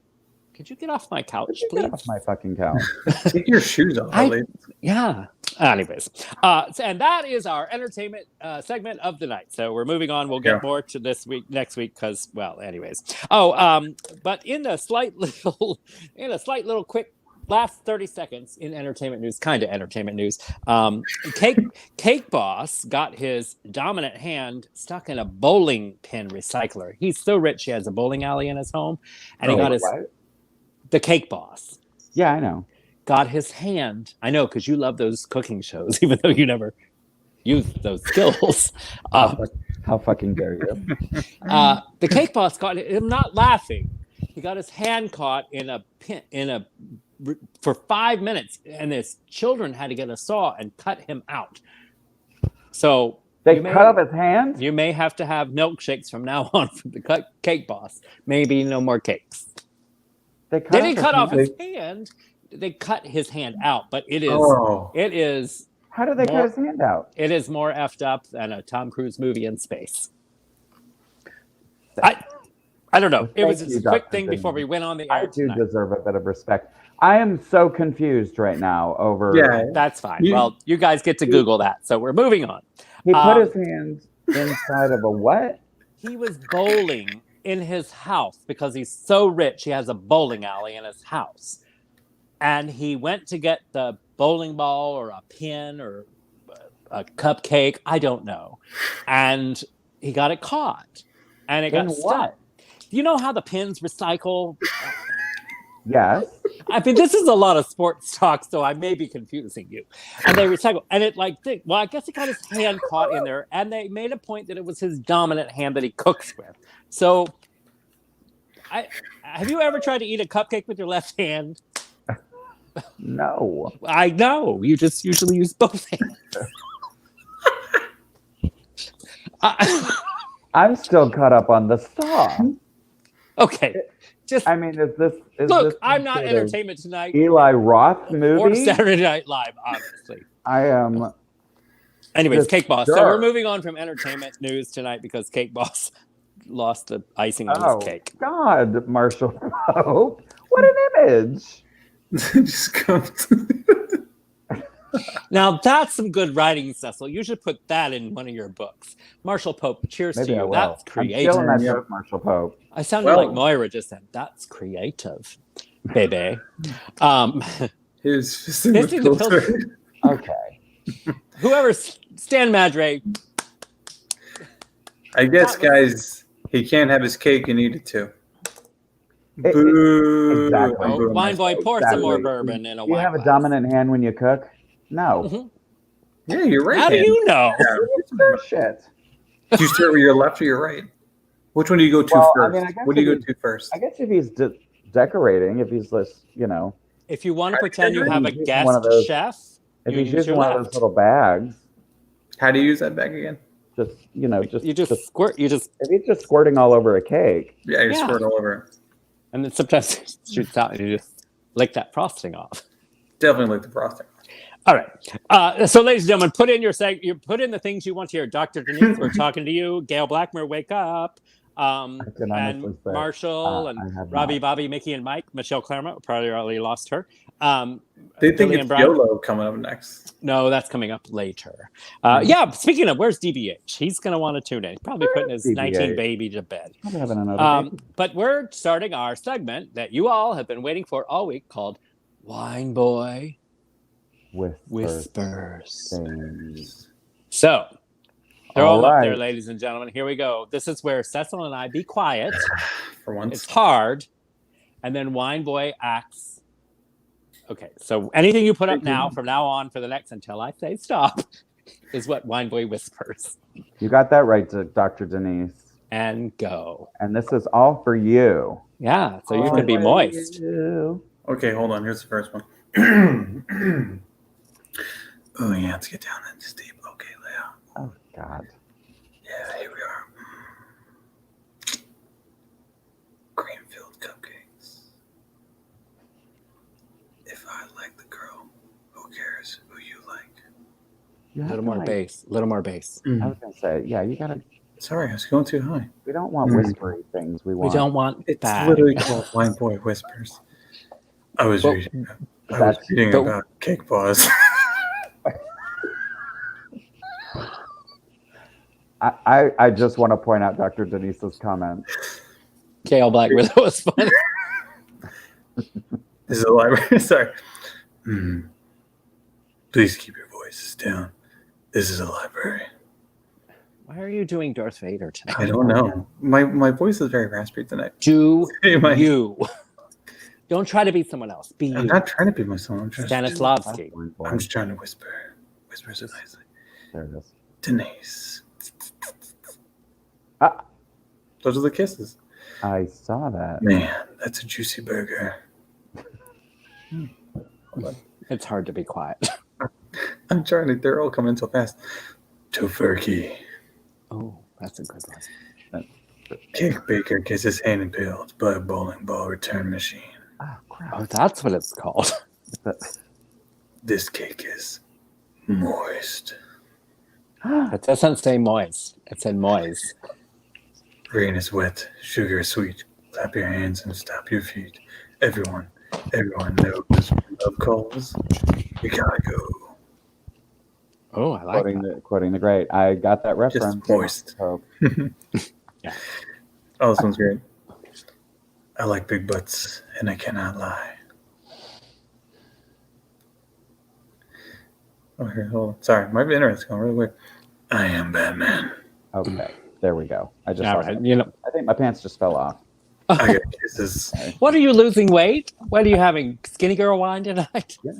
could you get off my couch, please? Get off my fucking couch. Take your shoes off, Ellie. Yeah. Anyways, and that is our entertainment segment of the night. So we're moving on. We'll get more to this week, next week, because, well, anyways. But in a slight little quick last 30 seconds in entertainment news, kind of entertainment news. Cake Boss got his dominant hand stuck in a bowling pin recycler. He's so rich he has a bowling alley in his home, and he got the Cake Boss. Yeah, I know. Got his hand. I know, because you love those cooking shows, even though you never use those skills. How fucking dare you? The Cake Boss got him not laughing. He got his hand caught in a pin for 5 minutes, and his children had to get a saw and cut him out. So they cut off his hand? You may have to have milkshakes from now on from the Cake Boss. Maybe no more cakes. They didn't cut off his hand. They cut his hand out, but it is. How did they cut his hand out? It is more effed up than a Tom Cruise movie in space. I don't know. It was a quick thing before we went on the air. I do deserve a bit of respect. I am so confused right now over. Yeah, that's fine. Well, you guys get to Google that. So we're moving on. He put his hand inside of a what? He was bowling in his house because he's so rich. He has a bowling alley in his house. And he went to get the bowling ball or a pin or a cupcake. I don't know. And he got it caught. And it got stuck. You know how the pins recycle? Yes. I mean, this is a lot of sports talk, so I may be confusing you. And they recycle. And it I guess he got his hand caught in there. And they made a point that it was his dominant hand that he cooks with. So have you ever tried to eat a cupcake with your left hand? No. I know. You just usually use both hands. I'm still caught up on the saw. Okay. I mean, is this I'm not Entertainment Tonight. Eli Roth movie? Or Saturday Night Live, obviously. I am. Anyways, Cake Boss. So we're moving on from entertainment news tonight because Cake Boss lost the icing on his cake. God, Marshall Pope. What an image. Just comes. Now that's some good writing, Cecil. You should put that in one of your books. Marshall Pope, cheers to you. That's creative. I'm still in Marshall Pope. I sounded like Moira just said. That's creative, baby. Here's the filter. Okay. Whoever Stan Madre. I guess, guys, he can't have his cake and eat it too. Boo. Exactly. Oh, wine boy, pour some more bourbon in a wine. You have a dominant hand when you cook? No. Mm-hmm. Yeah, you're right. How do you know? Shit. Do you start with your left or your right? Which one do you go to first? I mean, what do you go to first? I guess if he's decorating, if he's less, If you want to pretend you have a guest chef, if he's using one of those little bags. How do you use that bag again? Just squirt. If he's just squirting all over a cake. Yeah, you squirt all over it. And then sometimes it shoots out and you just lick that frosting off. Definitely lick the frosting. All right. So, ladies and gentlemen, put in the things you want to hear. Dr. Denise, we're talking to you. Gail Blackmer, wake up. can honestly And say, Marshall I and have Robbie, not. Bobby, Mickey, and Mike. Michelle Claremont probably already lost her. They think Billy it's and Brian. YOLO coming up next. No, that's coming up later. Yeah, speaking of, where's DBH? He's going to want to tune in. He's probably putting his DBH? 19 baby to bed. Probably having another baby. But we're starting our segment that you all have been waiting for all week called Wine Boy Whispers. Things. So, throw All them up there, right. ladies and gentlemen. Here we go. This is where Cecil and I be quiet. For once. It's hard. And then Wine Boy acts. Okay, so anything you put up now, from now on, for the next, until I say stop, is what Wine Boy whispers. You got that right, Dr. Denise. And go. And this is all for you. Yeah, so you can be moist. Okay, hold on. Here's the first one. Oh, yeah, let's get down that deep. Okay, Leah. Oh, God. Yeah, here we are. Cream-filled cupcakes. If I like the girl, who cares who you like? You A have little to, more like- bass. A little more bass. I was going to say, yeah, you got to. Sorry, I was going too high. We don't want whispery things. We We want. don't want It's that. literally called Wine Boy Whispers. I was Well, reading but- about cake paws. I just want to point out Dr. Denise's comment. Kale Black Widow was fun. This is a library. Sorry. Please keep your voices down. This is a library. Why are you doing Darth Vader tonight? I don't know. My voice is very raspy tonight. Do Anyway. you. Don't try to be someone else. Be you. I'm not trying to be myself. I'm Stanislavski. just trying to whisper. Whisper so nicely. There it is. Denise. Ah. Those are the kisses. I saw that. Man, that's a juicy burger. It's hard to be quiet. I'm trying to. They're all coming so fast. Tofurkey. Oh, that's a good one. Cake baker gets his hand impaled by a bowling ball return machine. Oh, crap. Oh, that's what it's called. This cake is moist. It doesn't say moist. It said moist. Rain is wet, sugar is sweet. Clap your hands and stop your feet. Everyone knows when love calls. You gotta go. Oh, I like that. Quoting the great. I got that reference. Just moist. So, Yeah. Oh, this one's great. I like big butts, and I cannot lie. Oh, here, hold on. Sorry, my internet's going really quick. I am Batman. okay, there we go. I just All saw right. something. You know, I think my pants just fell off. I got kisses. what are you losing weight? What are you having? Skinny girl wine tonight? Yeah.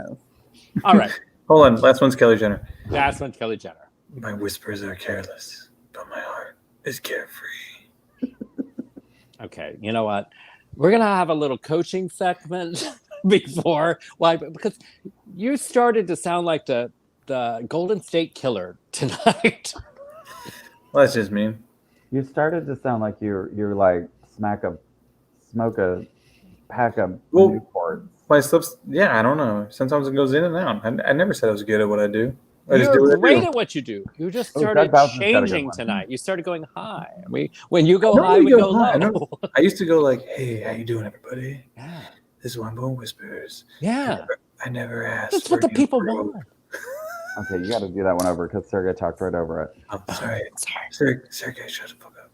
All right. Hold on, last one's Kelly Jenner. That's one Kelly Jenner. My whispers are careless, but my heart is carefree. Okay. You know what? We're going to have a little coaching segment before. Why? Because you started to sound like the Golden State Killer tonight. Well, that's just mean. You started to sound like you're like smoke a pack of Well, Newports. My slips, yeah, I don't know. Sometimes it goes in and out. I never said I was good at what I do. I just do You're what I great do. at what you do. You just Oh, started Doug Bowson's got a good changing one. tonight. You started going high. When you go I don't high, really we go go high. I low. don't- I used to go like, "Hey, how you doing, everybody? Yeah. This is Wine Boy Whispers." Yeah. I never asked. That's what the for people any- want. Okay, you got to do that one over because Sergey talked right over it. I'm sorry. Sorry. Sergey, shut the fuck up.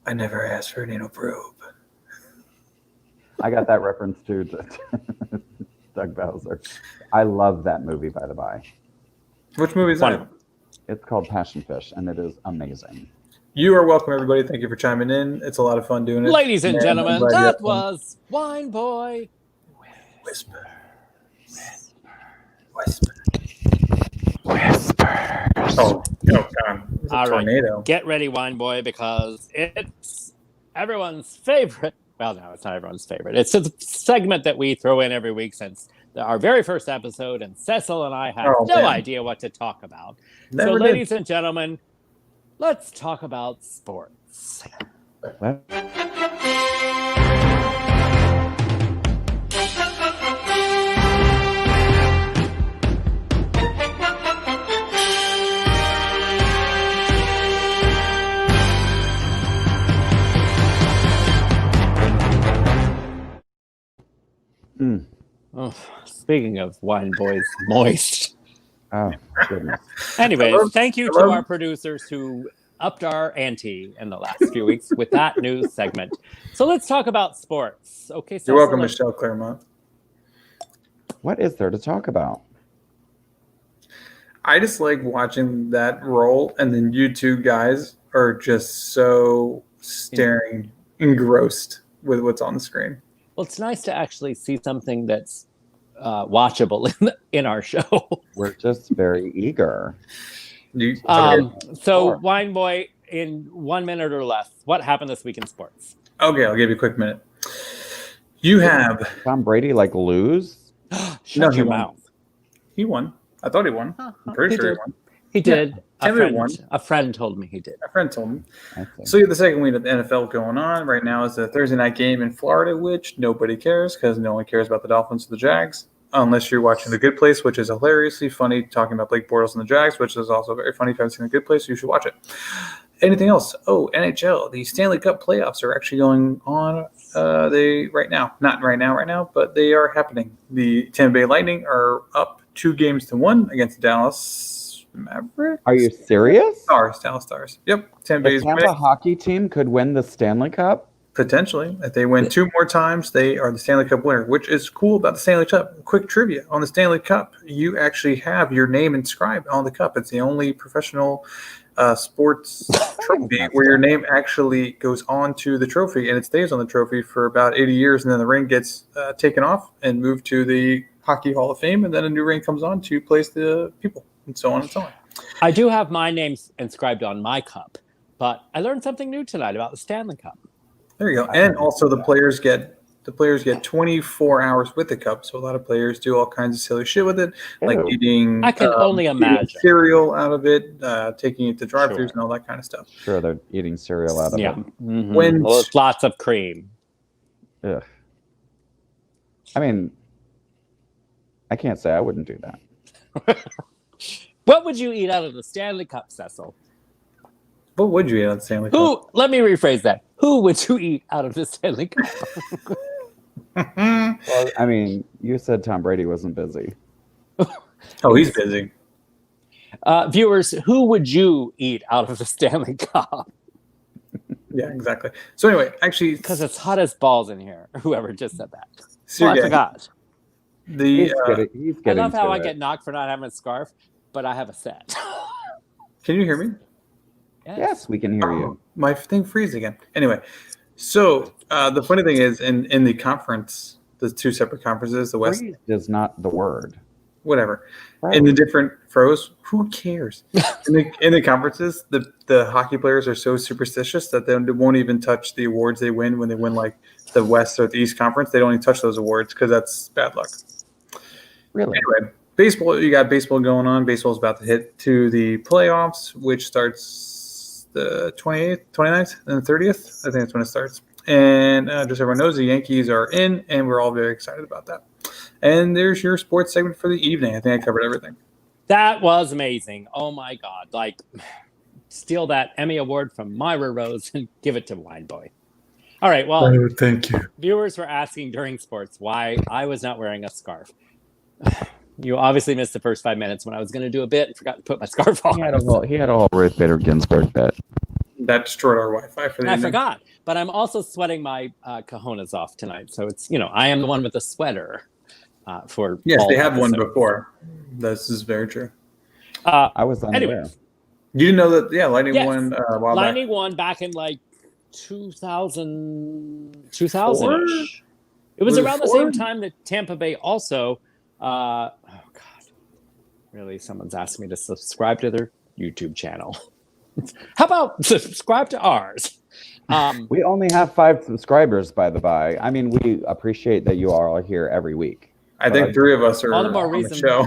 I never asked for an anal probe. I got that reference too, Doug Bowser. I love that movie, by the by. Which movie is Funny. that? It's called Passion Fish, and it is amazing. You are welcome, everybody. Thank you for chiming in. It's a lot of fun doing it. Ladies and I'm gentlemen, glad you that had fun. was Wine Boy. Whisper. Whisper. Oh, God. It's a All right. tornado. Get ready, Wine Boy, because it's everyone's favorite. Well, no, it's not everyone's favorite. It's a segment that we throw in every week since our very first episode, and Cecil and I have Oh, no man. idea what to talk about. Never So, did. ladies and gentlemen, let's talk about sports. What? Mm. Oh, speaking of wine boys, moist. Oh, goodness. Anyways, thank you to our producers who upped our ante in the last few weeks with that news segment. So let's talk about sports. Okay, You're welcome, Michelle Claremont. What is there to talk about? I just like watching that roll, and then you two guys are just so staring, engrossed with what's on the screen. Well, it's nice to actually see something that's watchable in our show. We're just very eager. So, Wine Boy, in 1 minute or less, what happened this week in sports? Okay, I'll give you a quick minute. You have Tom Brady Shut lose? No, he your won. mouth. He won. I thought he won. I'm pretty sure he won. He did. Yeah, a friend told me he did. A friend told me. So you have the second week of the NFL going on. Right now is the Thursday night game in Florida, which nobody cares because no one cares about the Dolphins or the Jags. Unless you're watching The Good Place, which is hilariously funny, talking about Blake Bortles and the Jags, which is also very funny. If you haven't seen The Good Place, you should watch it. Anything else? Oh, NHL. The Stanley Cup playoffs are actually going on right now. Not right now, but they are happening. The Tampa Bay Lightning are up 2-1 against the Dallas Mavericks. Are you serious? Dallas Stars. Yep. The Tampa hockey team could win the Stanley Cup? Potentially. If they win 2 more times, they are the Stanley Cup winner, which is cool about the Stanley Cup. Quick trivia on the Stanley Cup. You actually have your name inscribed on the cup. It's the only professional sports trophy where your name actually goes onto the trophy, and it stays on the trophy for about 80 years, and then the ring gets taken off and moved to the Hockey Hall of Fame, and then a new ring comes on to place the people, and so on and so on. I do have my name inscribed on my cup, but I learned something new tonight about the Stanley Cup. There you go. And also the players get 24 hours with the cup. So a lot of players do all kinds of silly shit with it, like eating. I can only imagine cereal out of it, taking it to drive-thrus and all that kind of stuff. Sure, they're eating cereal out of it. Mm-hmm. When lots of cream. Ugh. I mean, I can't say I wouldn't do that. What would you eat out of the Stanley Cup, Cecil? What would you eat out of the Stanley Cup? Let me rephrase that. Who would you eat out of the Stanley Cup? Well, I mean, you said Tom Brady wasn't busy. Oh, he's busy. Viewers, who would you eat out of the Stanley Cup? Yeah, exactly. So anyway, actually, because it's hot as balls in here. Whoever just said that. I forgot. He's getting I love how I get knocked for not having a scarf, but I have a set. Can you hear me? Yes, we can hear you. My thing freezes again. Anyway, so the funny thing is, in the conference, the 2 separate conferences, the West is not the word. Whatever. In the different froze, who cares? in the conferences, the hockey players are so superstitious that they won't even touch the awards they win when they win like the West or the East Conference. They don't even touch those awards because that's bad luck. Really? Anyway, baseball. You got baseball going on. Baseball's about to hit to the playoffs, which starts the 28th, 29th, and the 30th. I think that's when it starts. And just so everyone knows, the Yankees are in, and we're all very excited about that. And there's your sports segment for the evening. I think I covered everything. That was amazing. Oh, my God. Like, steal that Emmy Award from Myra Rose and give it to Wine Boy. All right, well, thank you. Viewers were asking during sports why I was not wearing a scarf. You obviously missed the first 5 minutes when I was going to do a bit and forgot to put my scarf on. He had a whole Ruth Bader Ginsburg bit. That destroyed our Wi-Fi for the evening. I forgot, but I'm also sweating my cojones off tonight. So it's, I am the one with the sweater for. Yes, they had one before. This is very true. I was unaware. Anyway, you know that? Yeah, Lightning won a while back. Lightning won back in like 2000-ish. It was around the same time that Tampa Bay also. Oh God! Really, someone's asking me to subscribe to their YouTube channel. How about subscribe to ours? We only have 5 subscribers, by the by. I mean, we appreciate that you are all here every week. I think 3 of us are all the more on reason. the show.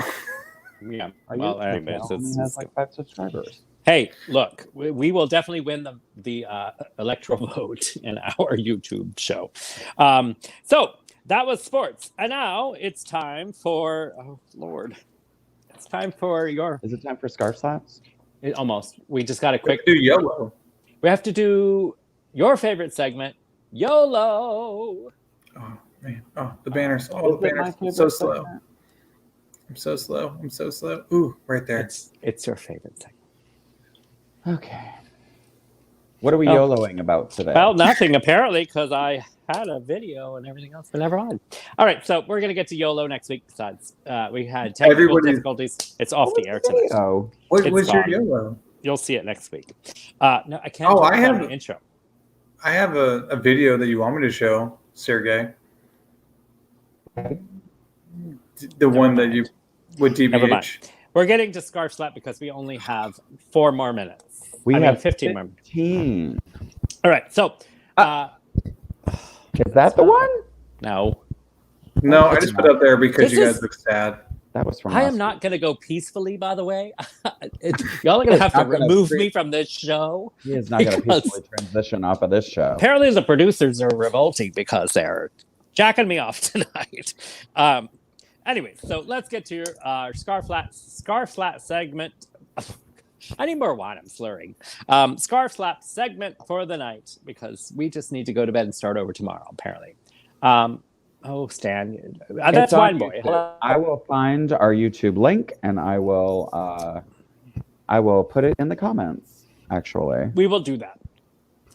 Yeah. Well, anyways, it has like 5 subscribers. Hey, look, we will definitely win the electoral vote in our YouTube show. So that was sports, and now it's time for it's time for your. Is it time for scarf slaps? Almost. We just got a quick. Do YOLO. We have to do your favorite segment, YOLO. Man, the banners. Oh, the banners. So slow. I'm so slow. I'm so slow. Ooh, right there. It's your favorite segment. Okay. What are we YOLOing about today? Well, nothing apparently, because I had a video and everything else, but never mind. All right, so we're gonna get to YOLO next week. Besides, we had technical difficulties. It's off the air tonight. What was your YOLO? You'll see it next week. No, I can't. I have an intro. I have a video that you want me to show, Sureg'ay. The one that you with DBH. Never mind. We're getting to Scarf Slap because we only have 4 more minutes. We have 15 more. 15. All right, so is that the one? No, I just put it up there because you guys look sad. That was from. I am not going to go peacefully. By the way, y'all are going to have to remove me from this show. He is not going to peacefully transition off of this show. Apparently, the producers are revolting because they're jacking me off tonight. Anyway, so let's get to our Scarf Slap segment. I need more wine. I'm slurring. Scarf Slap segment for the night because we just need to go to bed and start over tomorrow. Apparently. Stan, that's Wine Boy. I will find our YouTube link and I will put it in the comments. Actually, we will do that.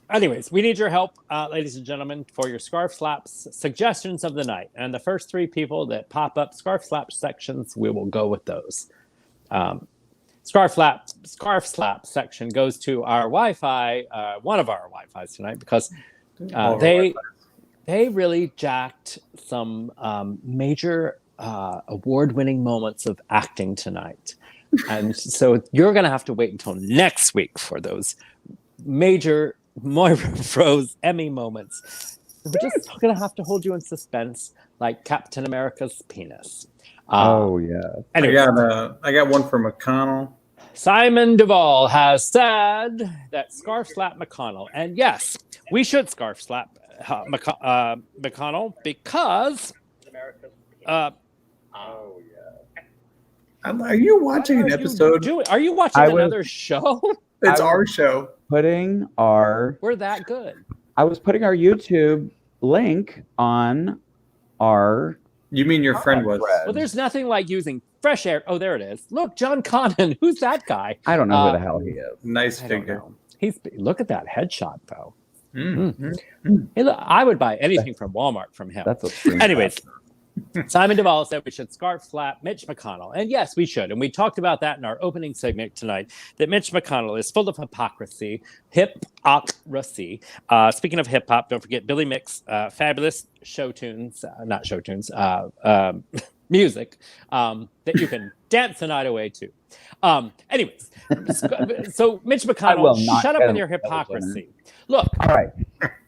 Anyways, we need your help, ladies and gentlemen, for your Scarf Slaps suggestions of the night. And the first 3 people that pop up Scarf Slap sections, we will go with those. Scarf Slap section goes to our Wi-Fi, one of our Wi-Fis tonight, because they really jacked some major award-winning moments of acting tonight. And so you're going to have to wait until next week for those major Moira Rose Emmy moments. We're just going to have to hold you in suspense like Captain America's penis. Yeah. Anyway, I got one for McConnell. Simon Duvall has said that Scarf Slap McConnell. And yes, we should Scarf Slap McConnell because Are you watching an episode? Are you watching another show? It's our show. We're that good. I was putting our YouTube link on our. You mean your friend was? Well, there's nothing like using fresh air. Oh, there it is. Look, John Connon. Who's that guy? I don't know who the hell he is. Nice figure. Look at that headshot, though. Hey, look, I would buy anything from Walmart from him. That's a Anyways, Simon Duvall said we should Scarf Slap Mitch McConnell. And yes, we should. And we talked about that in our opening segment tonight, that Mitch McConnell is full of hypocrisy. Speaking of hip hop, don't forget Billy Mick's fabulous music that you can dance the night away to. Anyways, so Mitch McConnell, shut up with your hypocrisy. Look. All right.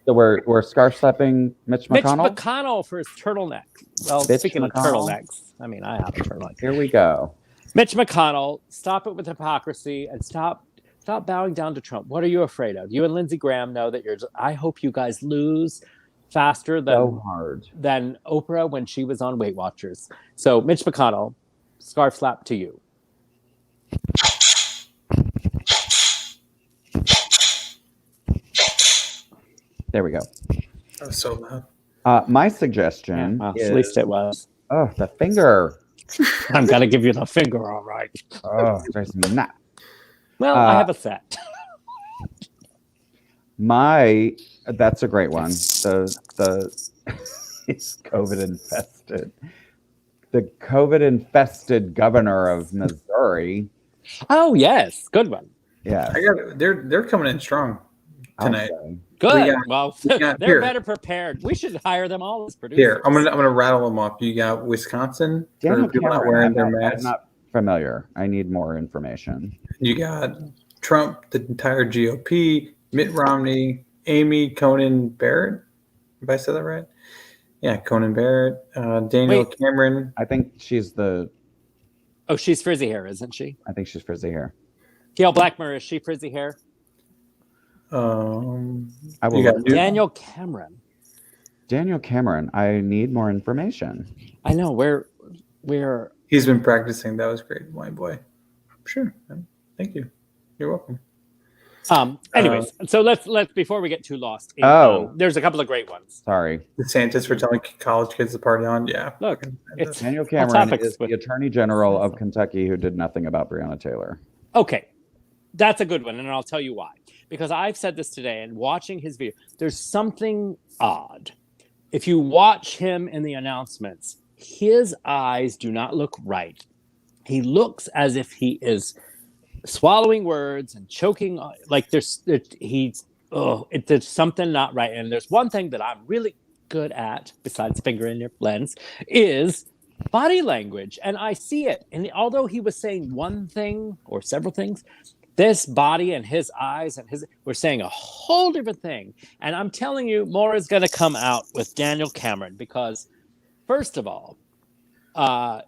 So we're scarf slapping Mitch McConnell? Mitch McConnell for his turtleneck. Well, speaking of turtlenecks, I mean, I have a turtleneck. Here we go. Mitch McConnell, stop it with hypocrisy and stop bowing down to Trump. What are you afraid of? You and Lindsey Graham know that I hope you guys lose faster than Oprah when she was on Weight Watchers. So, Mitch McConnell, scarf slap to you. There we go. That was so loud. My suggestion is... At least it was. Oh, the finger. I'm going to give you the finger, all right. Oh, there's not. Well, I have a set. That's a great one. It's COVID infested. The COVID infested governor of Missouri. Oh yes, good one. Yeah, they're coming in strong tonight. Good. They're better prepared. We should hire them all as producers. Here, I'm gonna rattle them off. You got Wisconsin for people not wearing their masks. I'm not familiar. I need more information. You got Trump, the entire GOP, Mitt Romney, Amy Coney Barrett. If I said that right? Yeah, Coney Barrett, Daniel Cameron. I think she's the. Oh, she's frizzy hair, isn't she? I think she's frizzy hair. Gail Blackmer, is she frizzy hair? Daniel Cameron. Daniel Cameron. I need more information. I know. We're. He's been practicing. That was great, my boy. Sure. Thank you. You're welcome. Anyways, so let's before we get too lost. There's a couple of great ones. Sorry. DeSantis for telling college kids to party on. Yeah. Look, it's Daniel Cameron is the Attorney General of Kentucky who did nothing about Breonna Taylor. Okay. That's a good one, and I'll tell you why. Because I've said this today, and watching his video, there's something odd. If you watch him in the announcements, his eyes do not look right. He looks as if he is swallowing words and choking, like there's something not right. And there's one thing that I'm really good at, besides finger in your lens, is body language. And I see it. And although he was saying one thing or several things, this body and his eyes and were saying a whole different thing. And I'm telling you, more is going to come out with Daniel Cameron because, first of all, God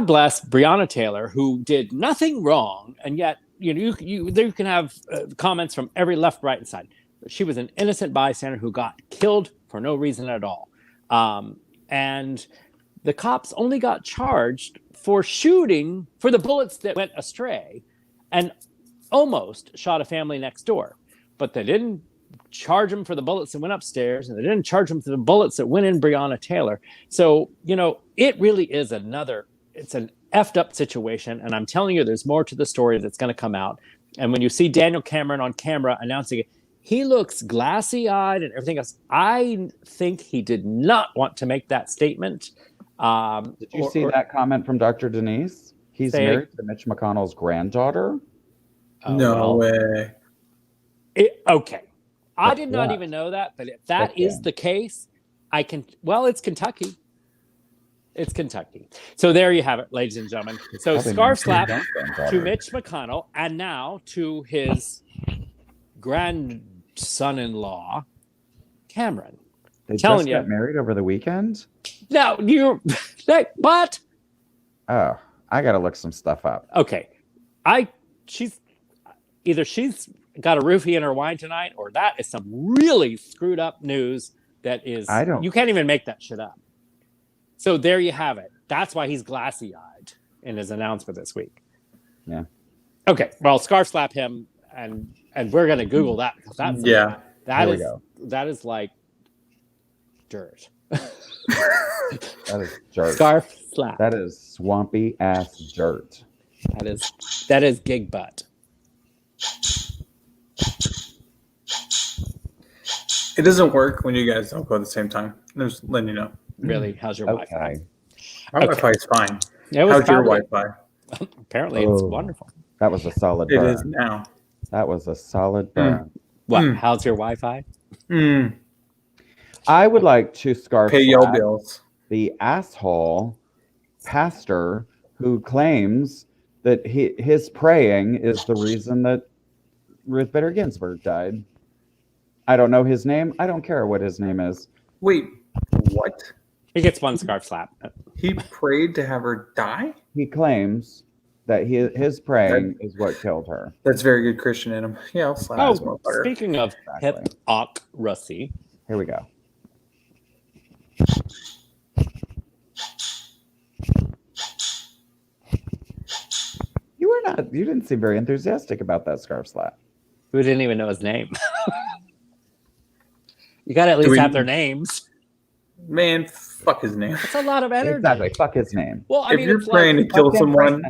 bless Breonna Taylor, who did nothing wrong, and yet you can have comments from every left, right, and side. She was an innocent bystander who got killed for no reason at all, and the cops only got charged for shooting for the bullets that went astray, and almost shot a family next door, but they didn't charge him for the bullets that went upstairs, and they didn't charge him for the bullets that went in Breonna Taylor. So it really is it's an effed up situation. And I'm telling you, there's more to the story that's going to come out. And when you see Daniel Cameron on camera announcing it, he looks glassy eyed and everything else. I think he did not want to make that statement. Did you see that comment from Dr. Denise? He's married to Mitch McConnell's granddaughter. No way. Okay. I did not even know that, but if that is the case, it's Kentucky. It's Kentucky. So there you have it, ladies and gentlemen. So scarf slap to Mitch McConnell, and now to his grandson-in-law, Cameron. They just got married over the weekend? No, what? Oh, I got to look some stuff up. Okay. She's got a roofie in her wine tonight, or that is some really screwed up news that is, you can't even make that shit up. So there you have it. That's why he's glassy-eyed in his announcement this week. Yeah. Okay. Well, scarf slap him, and we're gonna Google that because that is like dirt. That is dirt. Scarf slap. That is swampy ass dirt. That is gig butt. It doesn't work when you guys don't go at the same time. I'm just letting you know. Really? How's your Wi-Fi? My Wi-Fi is fine. How's your Wi-Fi? Apparently, it's wonderful. That was a solid burn. It is now. That was a solid burn. What? How's your Wi-Fi? I would like to scarf pay your bills. The asshole pastor who claims that his praying is the reason that Ruth Bader Ginsburg died. I don't know his name. I don't care what his name is. Wait, what? He gets one scarf slap. He prayed to have her die? He claims that his praying is what killed her. That's very good Christian in him. Yeah, I'll slap his motherfucker. Speaking of hypocrisy. Here we go. You didn't seem very enthusiastic about that scarf slap. We didn't even know his name. You got to at least have their names. Man, fuck his name. It's a lot of energy. Exactly. Fuck his name. Well, if you're praying to kill someone,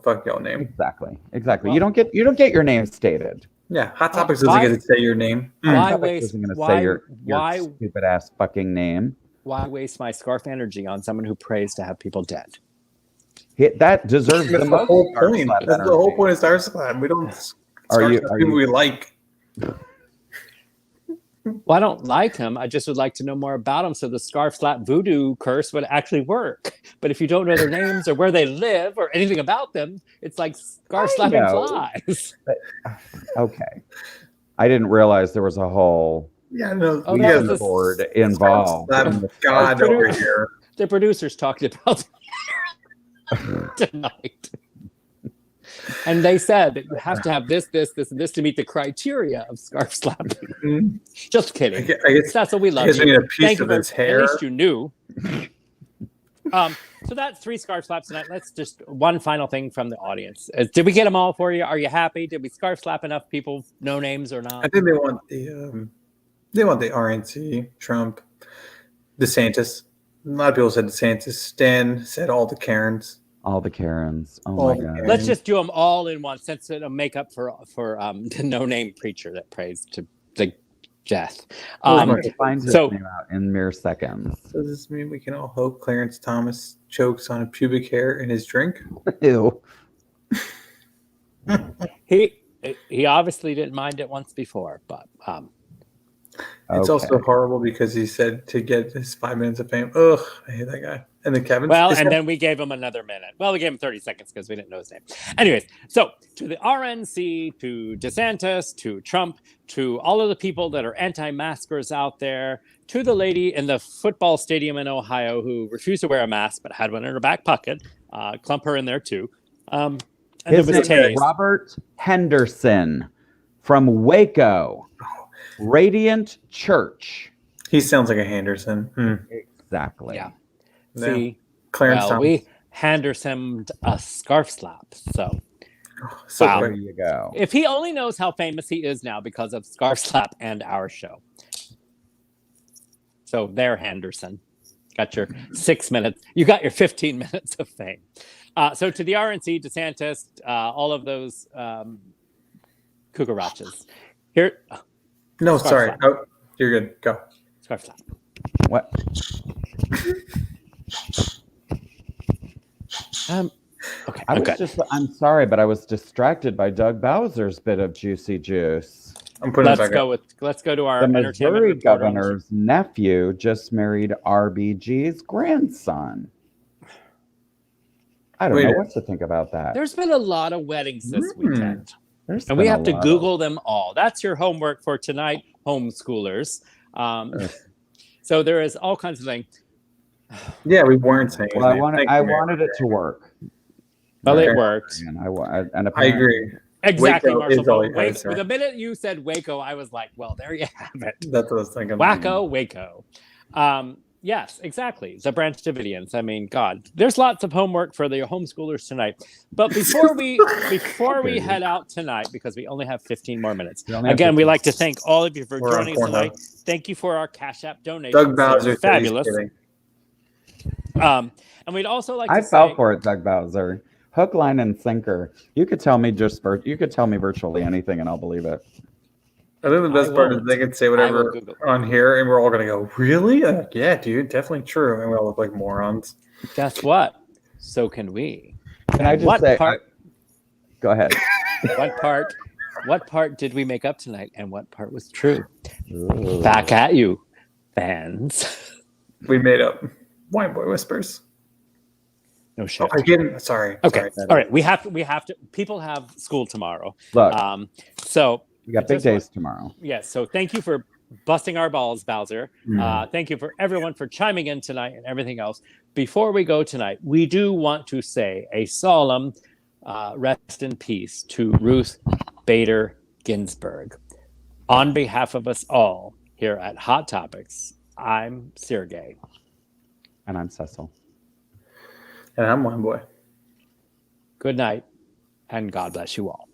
fuck your name. Exactly. Well, you don't get your name stated. Yeah, Hot Topics doesn't get to say your name. Why waste? Your stupid ass fucking name? Why waste my scarf energy on someone who prays to have people dead? That deserves the most. Whole point. That's the whole point of Star Slap. We don't. People we like. Well, I don't like him. I just would like to know more about him so the scarf slap voodoo curse would actually work. But if you don't know their names or where they live or anything about them, it's like scarf slapping flies. Okay. I didn't realize there was a whole board involved. God over here. The producers talked about tonight. And they said that you have to have this, and this to meet the criteria of scarf slapping. Mm-hmm. Just kidding. I guess that's what we love. We need a piece of his hair. At least you knew. So that's 3 scarf slaps tonight. Let's just one final thing from the audience. Did we get them all for you? Are you happy? Did we scarf slap enough people? No names or not? I think they want the RNC, Trump, DeSantis. A lot of people said DeSantis. Stan said all the Karens. All the Karens. Oh All my the god. Karens. Let's just do them all in one, since it'll make up for the no-name preacher that prays to the death. Find his name out in mere seconds. Does this mean we can all hope Clarence Thomas chokes on a pubic hair in his drink? Ew. He obviously didn't mind it once before, but it's also horrible because he said to get his 5 minutes of fame. Ugh, I hate that guy. And then Kevin. Then we gave him another minute. Well, we gave him 30 seconds because we didn't know his name. Anyways, so to the RNC, to DeSantis, to Trump, to all of the people that are anti-maskers out there, to the lady in the football stadium in Ohio who refused to wear a mask but had one in her back pocket, clump her in there too. And his name is Robert Henderson from Waco, Radiant Church. He sounds like a Henderson. Exactly. Yeah. See, Clarence Thomas. we Hendersoned a scarf slap. So Wow. There you go. If he only knows how famous he is now because of Scarf Slap and our show. So there, Henderson. Got your 6 minutes. You got your 15 minutes of fame. So to the RNC, DeSantis, all of those cucarachas. Here. No, sorry. Oh, you're good. Go. Scarf Slap. What? Okay. I'm sorry, but I was distracted by Doug Bowser's bit of juicy juice. Let's go to our the Missouri governor's nephew just married RBG's grandson. I don't know what to think about that. There's been a lot of weddings this weekend. And we have to Google them all. That's your homework for tonight, homeschoolers. So there is all kinds of things. Yeah, we weren't saying. Well, I wanted it to work. Well, it worked. I agree. Exactly, Waco Marshall. The minute you said Waco, I was like, well, there you have it. That's what I was thinking. Waco. Yes, exactly. The Branch Davidians. I mean, God, there's lots of homework for the homeschoolers tonight. But before we head out tonight, because we only have 15 more minutes. Again, we like to thank all of you for joining us tonight. Thank you for our Cash App donation. Doug Bowser, fabulous. And we'd also like to I fell for it, Doug Bowser. Hook, line, and sinker. You could tell me virtually anything, and I'll believe it. I think the best part is they can say whatever on here, and we're all gonna go, really? Yeah, dude, definitely true. And we all look like morons. Guess what? So can we. Can I just say? Go ahead. What part did we make up tonight, and what part was true? Ooh. Back at you, fans. We made up Wine Boy Whispers. No shit. Oh, I didn't. Sorry. Okay. Sorry. All right. We have to. People have school tomorrow. Look. So we got big days tomorrow. Yes. So thank you for busting our balls, Bowser. Thank you for everyone for chiming in tonight and everything else. Before we go tonight, we do want to say a solemn rest in peace to Ruth Bader Ginsburg. On behalf of us all here at Hot Topics, I'm Sureg'ay. And I'm Cecil. And I'm Wine Boy. Good night, and God bless you all.